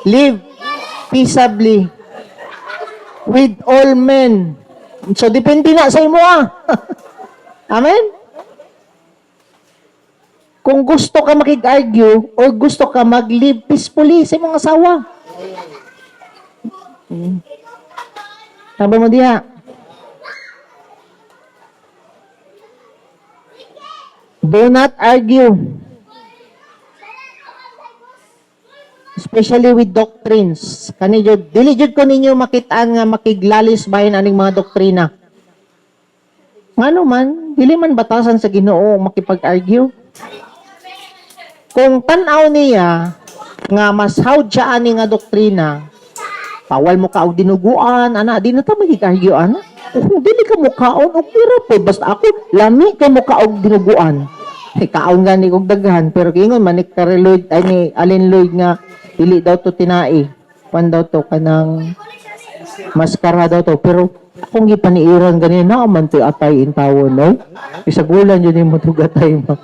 live peaceably with all men. So, depende na sa imo Amen? Kung gusto ka makig-argue o gusto ka mag-live peacefully sa imong asawa. Sabi mo diha. Do not argue. Especially with doctrines. Kanidyo, dili jud ko ninyo makitaan nga makiglalis bahin aning mga doktrina. Ngano man, dili man batasan sa Ginoo makipag-argue. Kung tan-aw niya nga mas hawd siya ani nga doktrina, bawal mo ka og dinuguan, ana, di na ta magig-argue ana. Kung dili ka mo kaon, okay ra po. Basta ako, lami ka mo ka og dinuguan. Kaon gani kog daghan, pero kingon man ni Lloyd, ay ni Allen Lloyd nga, dili daw to tinai. Pan daw to kanang maskara daw to. Pero akong gipaniiran ganina, man to atay in tawon, no? Isagulan yun yung matugatay mo.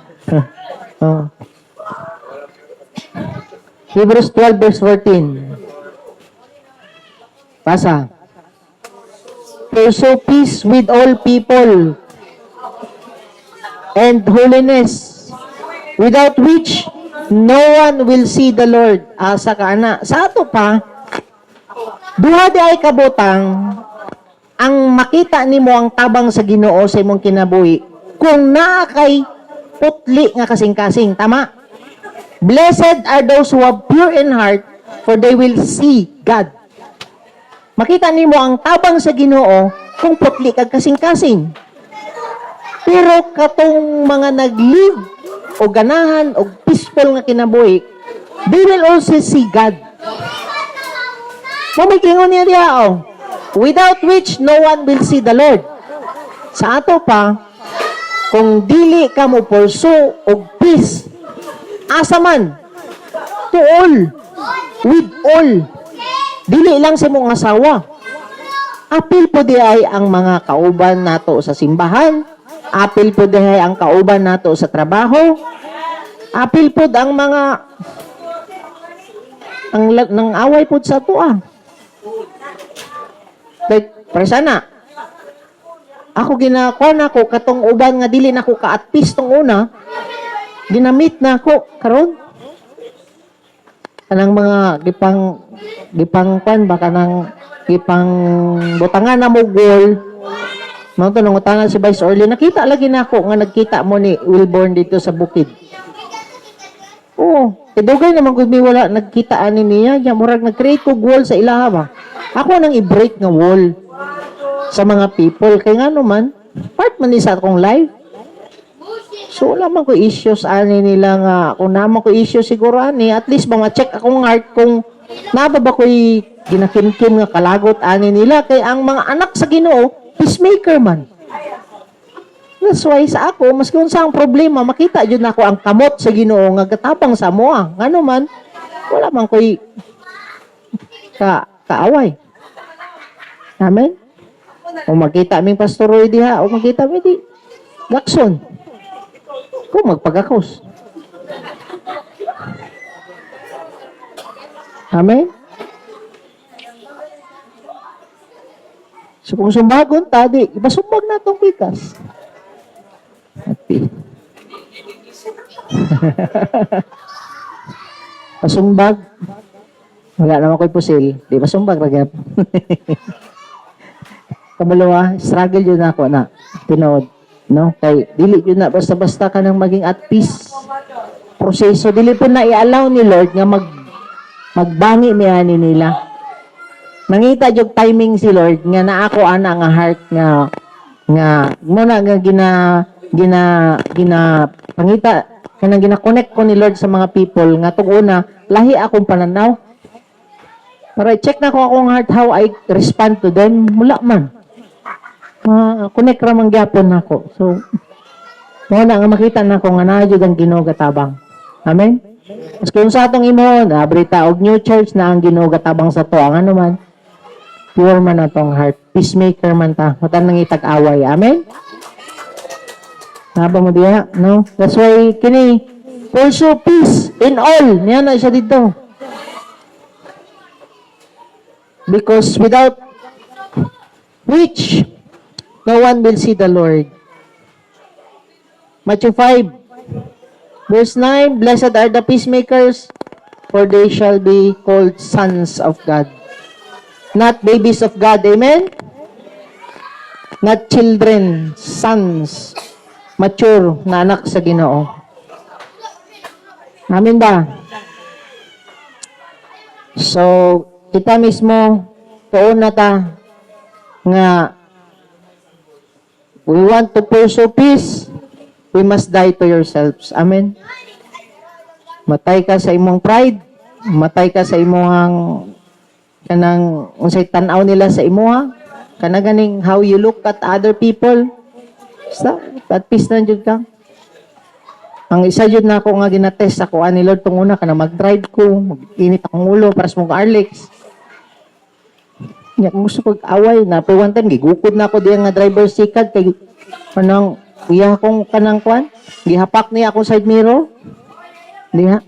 Hebrews 12 verse 14. Pasa. Pursue peace with all people and holiness, without which no one will see the Lord. Asa ka ana. Sa ato pa, duha di ay kabutang ang makita nimo ang tabang sa Ginoo sa imong kinabuhi kung naa kay putli nga kasing-kasing. Tama? Blessed are those who are pure in heart, for they will see God. Makita nimo ang tabang sa Ginoo kung putli kag kasing-kasing. Pero katong mga nag-live o ganahan o peaceful nga kinabuhi, they will also see God. Mamikingon niya diya, without which no one will see the Lord. Sa ato pa, kung dili ka mo pursue og peace, asa man, to all, with all, dili lang sa mong asawa. Apil po di ay ang mga kauban nato sa simbahan, apil po di ay ang kauban nato sa trabaho, apil po ang mga nang away po sa tuwa. Like, presana, ako ginakuha na ko katong uban nga dili na ko ka at peace tong una, ginamit na ako karon. Kanang mga gipang kwan ba kanang gipang butangan na mo goal. Mao to nang utangan si Vice Orly, nakita lagi na ako nga nagkita mo ni Wilborn dito sa bukid. Oo, dugay naman gud mi wala nagkita ani niya, ya murag nag-create ko wall sa ilaha ba. Ako nang i-break nga wall sa mga people kay ngano man part man ni sa akong life. So, wala man ko issues ani nila nga, kung naman ko issues siguro ani, at least ba ma-check akong heart kung naba ba ko'y ginakimkim nga kalagot ani nila, kay ang mga anak sa Ginoo, peacemaker man. That's why sa ako, mas kung saan problema, makita dyan ako ang kamot sa Ginoo nga gatapang sa moa. Ngano man, wala man ko'y kaaway. Amen? O makita aming Pastor Roy diha, o makita mi di, Gakson. Kung magpagakos. Amen? So kung sumbagon, tadi, ibasumbag na itong bikas. Happy. Pasumbag. Wala naman ko'y pusil. Di ba sumbag, ragap? Kamalawa, struggle yun ako na. Tinood. No? Kay dili yun na basta-basta ka nang maging at peace. Proseso dili po na i-allow ni Lord nga magbangi miani nila. Nangita jud timing si Lord nga naa ako ana nga heart nga muna nga gina pangita kanang gina-connect ko ni Lord sa mga people nga tug una lahi akong pananaw. Para check na ko akong heart how I respond to them, mula man. Connect ra man gyapon nako. So muna nga makita nako nga naa jud ang Ginoo gatabang. Amen. Mas kung sa atong imon, abrita og new church na ang Ginoo gatabang sa to, ang ano man pure man atong heart, peacemaker man ta, matan nang itag-away. Amen. Naba mo diha, no? That's why kini pursue peace in all. Niya na siya dito. Because without which no one will see the Lord. Matthew 5, verse 9, Blessed are the peacemakers, for they shall be called sons of God. Not babies of God, amen? Not children, sons, mature na anak sa Ginoo. Amen ba? So, kita mismo, tuon na ta, nga, we want to pursue peace, we must die to yourselves. Amen? Matay ka sa imong pride, matay ka sa imong kanang unsay tan-aw nila sa imuha, kana ganing how you look at other people. Sa at peace na jud ka. Ang isa jud na ako nga ginatest ako ani Lord tong una kana mag-drive ko, mag-init akong ulo para sa mga Arlex. Nya gusto ko away na pero one time gigukod na ako diya nga driver sikad kay kanang iya akong kanang kwan, gihapak niya akong side mirror. Diha.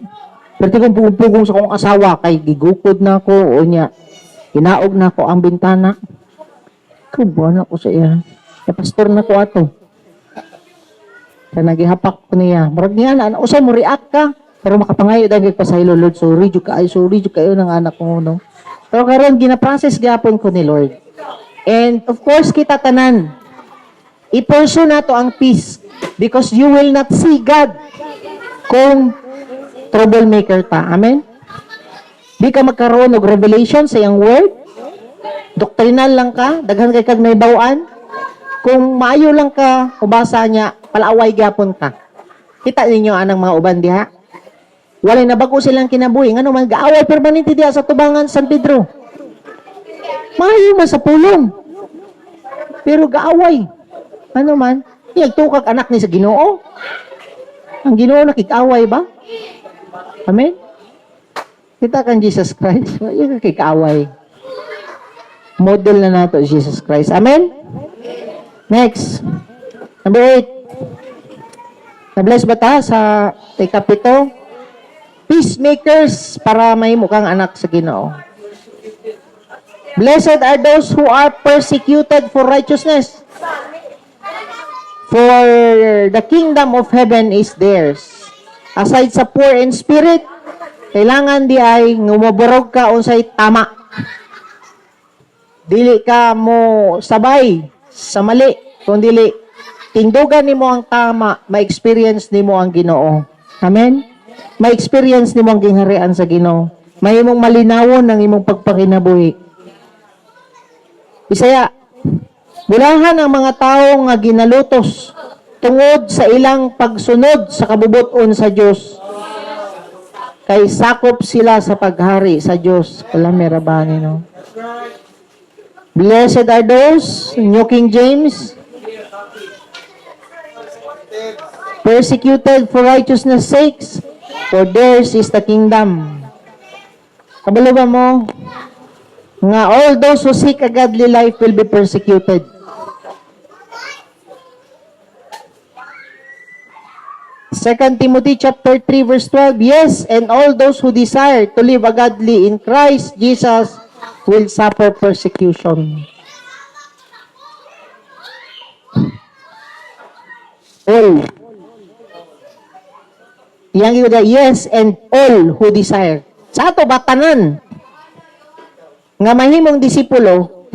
Pero kung pugong sa akong asawa kay gigukod na ako o nya hinaog na ako ang bintana. Kubuan ako sa iya. Kay pastor na ko ato. Kaya nagihapak ko niya. Marag niya na, usa mo react ka. Pero makapangayo dahil kagpasaylo, Lord. Sorry jud kayo ng anak ko. No? Pero karon gina-process gapon ko ni Lord. And of course, kita tanan. I-pursue na to ang peace. Because you will not see God kung troublemaker ta. Amen? Di ka magkaroon ng revelation sa iyang word. Doktrinal lang ka. Daghan kay kag naibawaan. Kung maayo lang ka, ubasa niya, palaway gyapon ka. Kita ninyo anang mga uban diha. Walay na bago silang kinabuhi. Ngano man gaaway permanente diha sa tubangan San Pedro. Maayo man sa pulong. Pero gaaway. Ano man? Iyagtukag anak ni sa Ginoo. Ang Ginoo nakik-away ba? Amen? Kita kan Jesus Christ. Yung nakik-away. Model na nato Jesus Christ. Amen? Next. Number 8. Na-bless ba ta sa ikapito? Peacemakers para may mukhang anak sa Ginoo. Blessed are those who are persecuted for righteousness. For the kingdom of heaven is theirs. Aside sa poor in spirit, kailangan di ay ngumaborog ka unsay tama. Dili ka mo sabay sa mali, kung dili tindugan nimo ang tama, ma-experience nimo ang Ginoo. Amen? Ma-experience nimo ang gingharian sa Ginoo. May imong malinawon ang imong pagpakinabuhi. Bisaya, bulahan ang mga tao nga ginalutos tungod sa ilang pagsunod sa kabubuton sa Dios. Kay sakop sila sa paghari sa Dios. Kalamera ba no? Blessed are those, New King James, persecuted for righteousness' sakes, for theirs is the kingdom. Kabalo ba mo? Nga all those who seek a godly life will be persecuted. Second Timothy chapter 3 verse 12, yes, and all those who desire to live a godly in Christ Jesus will suffer persecution. All. Yang yuda, yes, and all who desire. Sa ato ba tanan? Nga mahimong disipulo,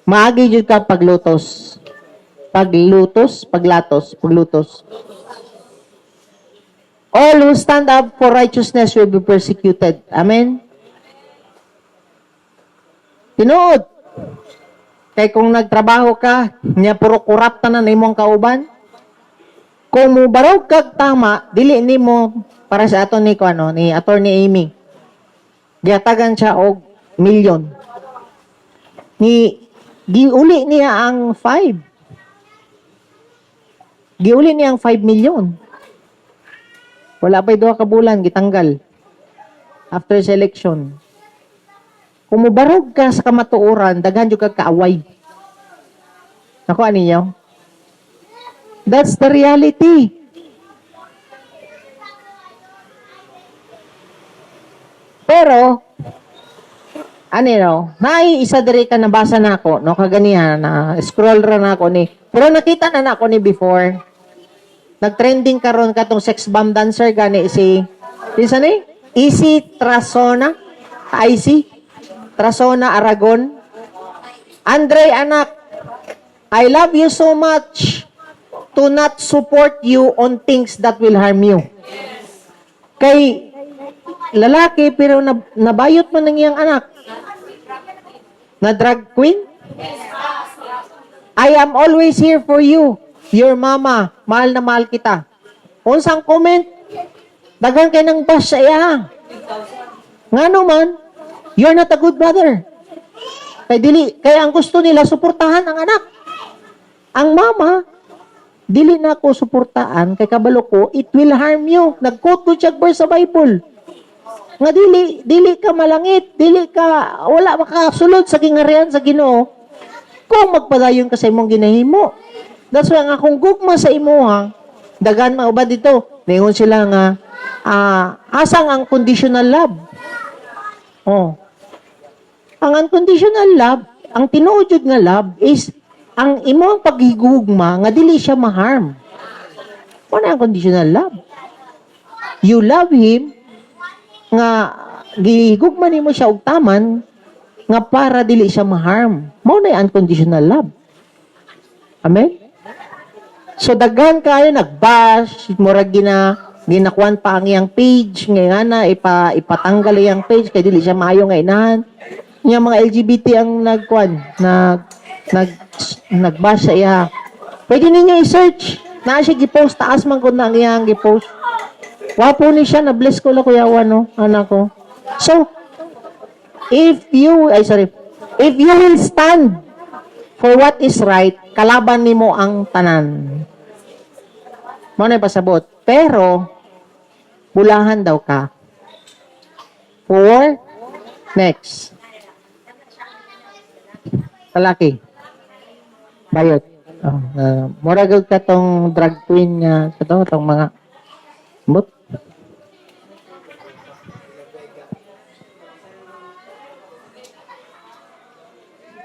maagi jud ka paglutos. Paglutos. All who stand up for righteousness will be persecuted. Amen? Tinuod. Kay kung nagtrabaho ka, niya puro kurap na imong kauban. Kung mubarog kag tama, dili nimo para sa ato ni ni Attorney Amy. Giatagan siya og milyon. Giuli niya ang 5. Giuli niya ang 5 milyon. Wala pa'y 2 ka bulan, gitanggal. After selection. Kung mubarog ka sa kamatuoran, daghan jud kag kaaway. Nakuha ninyo? That's the reality. Pero, isa diri ka nabasa na ako, no, kaganihan, na scroll ra na ako ni, pero nakita na ako ni before, nagtrending karon katong sex bomb dancer gani si kinsa ni? Isi Trasona, Icy Trasona Aragon. Andre anak, I love you so much to not support you on things that will harm you. Kay lalaki pero nabayot man ng iyang anak. Na drag queen? I am always here for you. Your mama, mahal na mahal kita. Unsang comment? Dagan kay nang bash sa iya. Ngano man, you're not a good brother. Kaya ang gusto nila suportahan ang anak. Ang mama, dili na ako suportahan kay kabalo ko, it will harm you. Nag-quote ko siya verse sa Bible. Nga dili ka malangit, wala makasulod sa gingarian sa Ginoo kung magpadayon ka sa imong ginahimo. That's why ang akong gugma sa imuha, dagan maubad dito. Ningon sila nga, asang ang conditional love. Oh. Ang unconditional love, ang tinuod jud nga love is ang imong paghigugma nga dili siya ma-harm. Ano ang conditional love? You love him nga gihigugma nimo siya og taman nga para dili siya ma-harm. Mao na unconditional love. Amen. So daghan kayo nagbash, murag ginakuan pa ang iyang page nga na ipatanggal iyang page kay dili siya maayo nga inahan. Nya mga LGBT ang nagbash sa iya. Pwede ninyo i-search. Na siya gipost taas man kun na ang iyang gipost. Wapo ni siya, na-bless ko lang kuya no, anak ko. So, if you will stand for what is right, kalaban nimo ang tanan. Mo na pasabot. Pero, bulahan daw ka. Next. Kalaki. Bayot. Muragod ka tong drag queen nga, tong mga but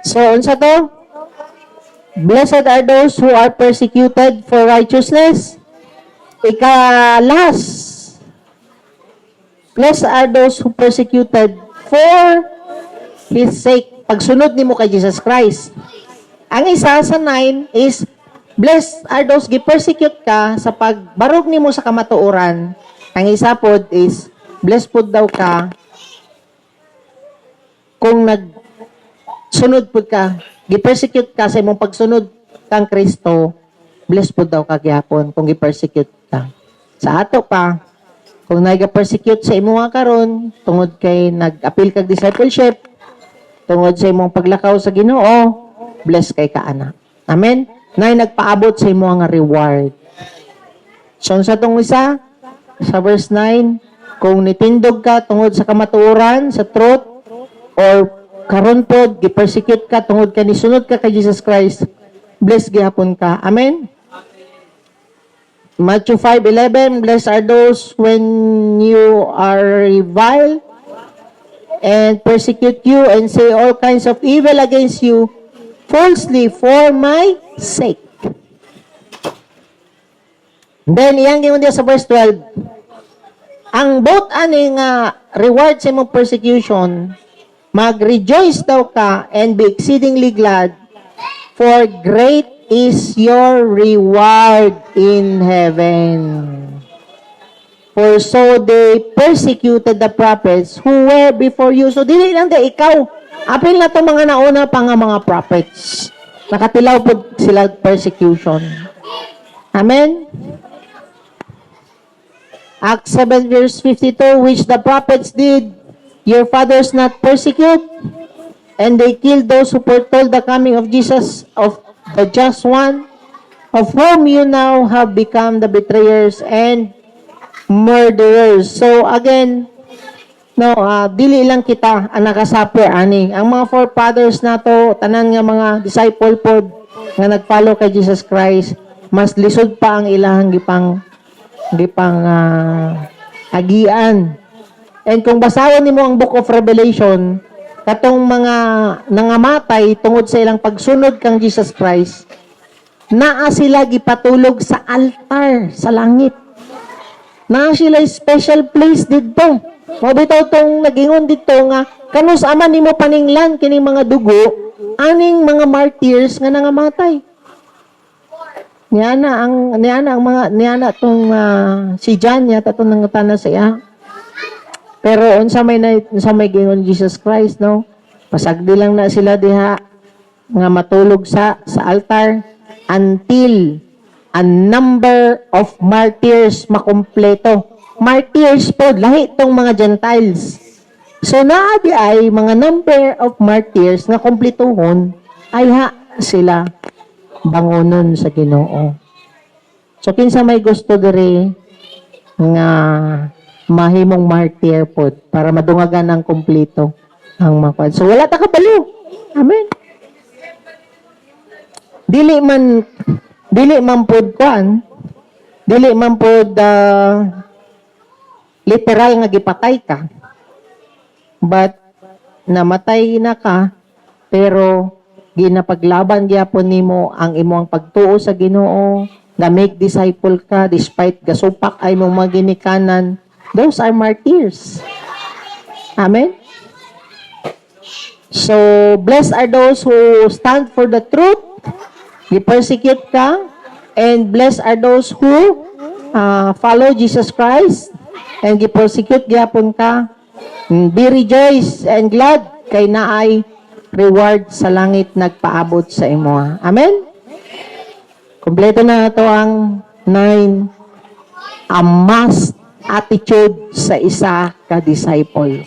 so, unsa to? Blessed are those who are persecuted for righteousness. Last. Blessed are those who persecuted for His sake. Pagsunod nimo kay Jesus Christ. Ang isa sa 9 is, blessed are those gi-persecute ka sa pagbarog nimo sa kamatuoran. Ang isa pod is, blessed pod daw ka kung sunod po ka, gi-persecute ka sa imong pagsunod kang Kristo, blessed po daw ka gihapon kung gi-persecute ka. Sa ato pa, kung nag-persecute sa imong karon tungod kay nag-appeal kag discipleship, tungod sa imong paglakaw sa Ginoo, blessed kay ka anak. Amen? Nay nagpaabot sa imong nga reward. So sa tong isa, sa verse 9, kung nitindog ka tungod sa kamatuoran, sa truth, or karon pod gi-persecute ka tungod ka nisunod ka kay Jesus Christ, blessed gihapon ka. Amen. Matthew 5:11, blessed are those when you are reviled and persecute you and say all kinds of evil against you falsely for my sake. Then iyang gingon sa verse 12, ang both ani nga reward sa imong persecution, mag-rejoice daw ka and be exceedingly glad, for great is your reward in heaven. For so they persecuted the prophets who were before you. So, dili lang da ikaw. Apil na to mga nauna pa nga mga prophets. Nakatilaw po sila persecution. Amen? Acts 7 verse 52, which the prophets did your fathers not persecute, and they killed those who foretold the coming of Jesus, of the just one, of whom you now have become the betrayers and murderers. So again, dili lang kita ang nakasuffer ani. Ang mga forefathers nato, tanan nga mga disciple pod nga nagfollow kay Jesus Christ, mas lisod pa ang ilahang gipang agian. And kung basahon nimo ang Book of Revelation, katong mga nangamatay tungod sa ilang pagsunod kang Jesus Christ, naa sila gipatulog sa altar sa langit. Naa sila special place didto. Mabitaw tong nagingon dito nga kanus ama nimo paninglan kining mga dugo aning mga martyrs nga nangamatay. Niana tong si John yata tong nangutana sa iya. Pero unsa may gingon Jesus Christ no? Pasagdi lang na sila diha nga matulog sa altar until a number of martyrs makumpleto. Martyrs po, lahi tong mga Gentiles. So naabi ay mga number of martyrs nga kumpletuhon ay sila bangonon sa Ginoo. So kinsa may gusto diri nga mahimong martyr po para madungagan ang kumpleto ang mga. So wala ta kabalo. Amen. Dili man pod kuan. Dili man pod literal nga gipatay ka. But namatay na ka pero ginapaglaban gyapon nimo ang imong pagtuo sa Ginoo, nga make disciple ka despite gasupak ay mong mga ginikanan. Those are martyrs. Amen. So, blessed are those who stand for the truth, gi-persecute ka, and blessed are those who follow Jesus Christ, and gi-persecute gyapon ka. Be rejoice and glad kay naay reward sa langit nagpaabot sa imo. Amen? Kompleto na ito ang 9 a must attitude sa isa ka disciple.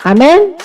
Amen?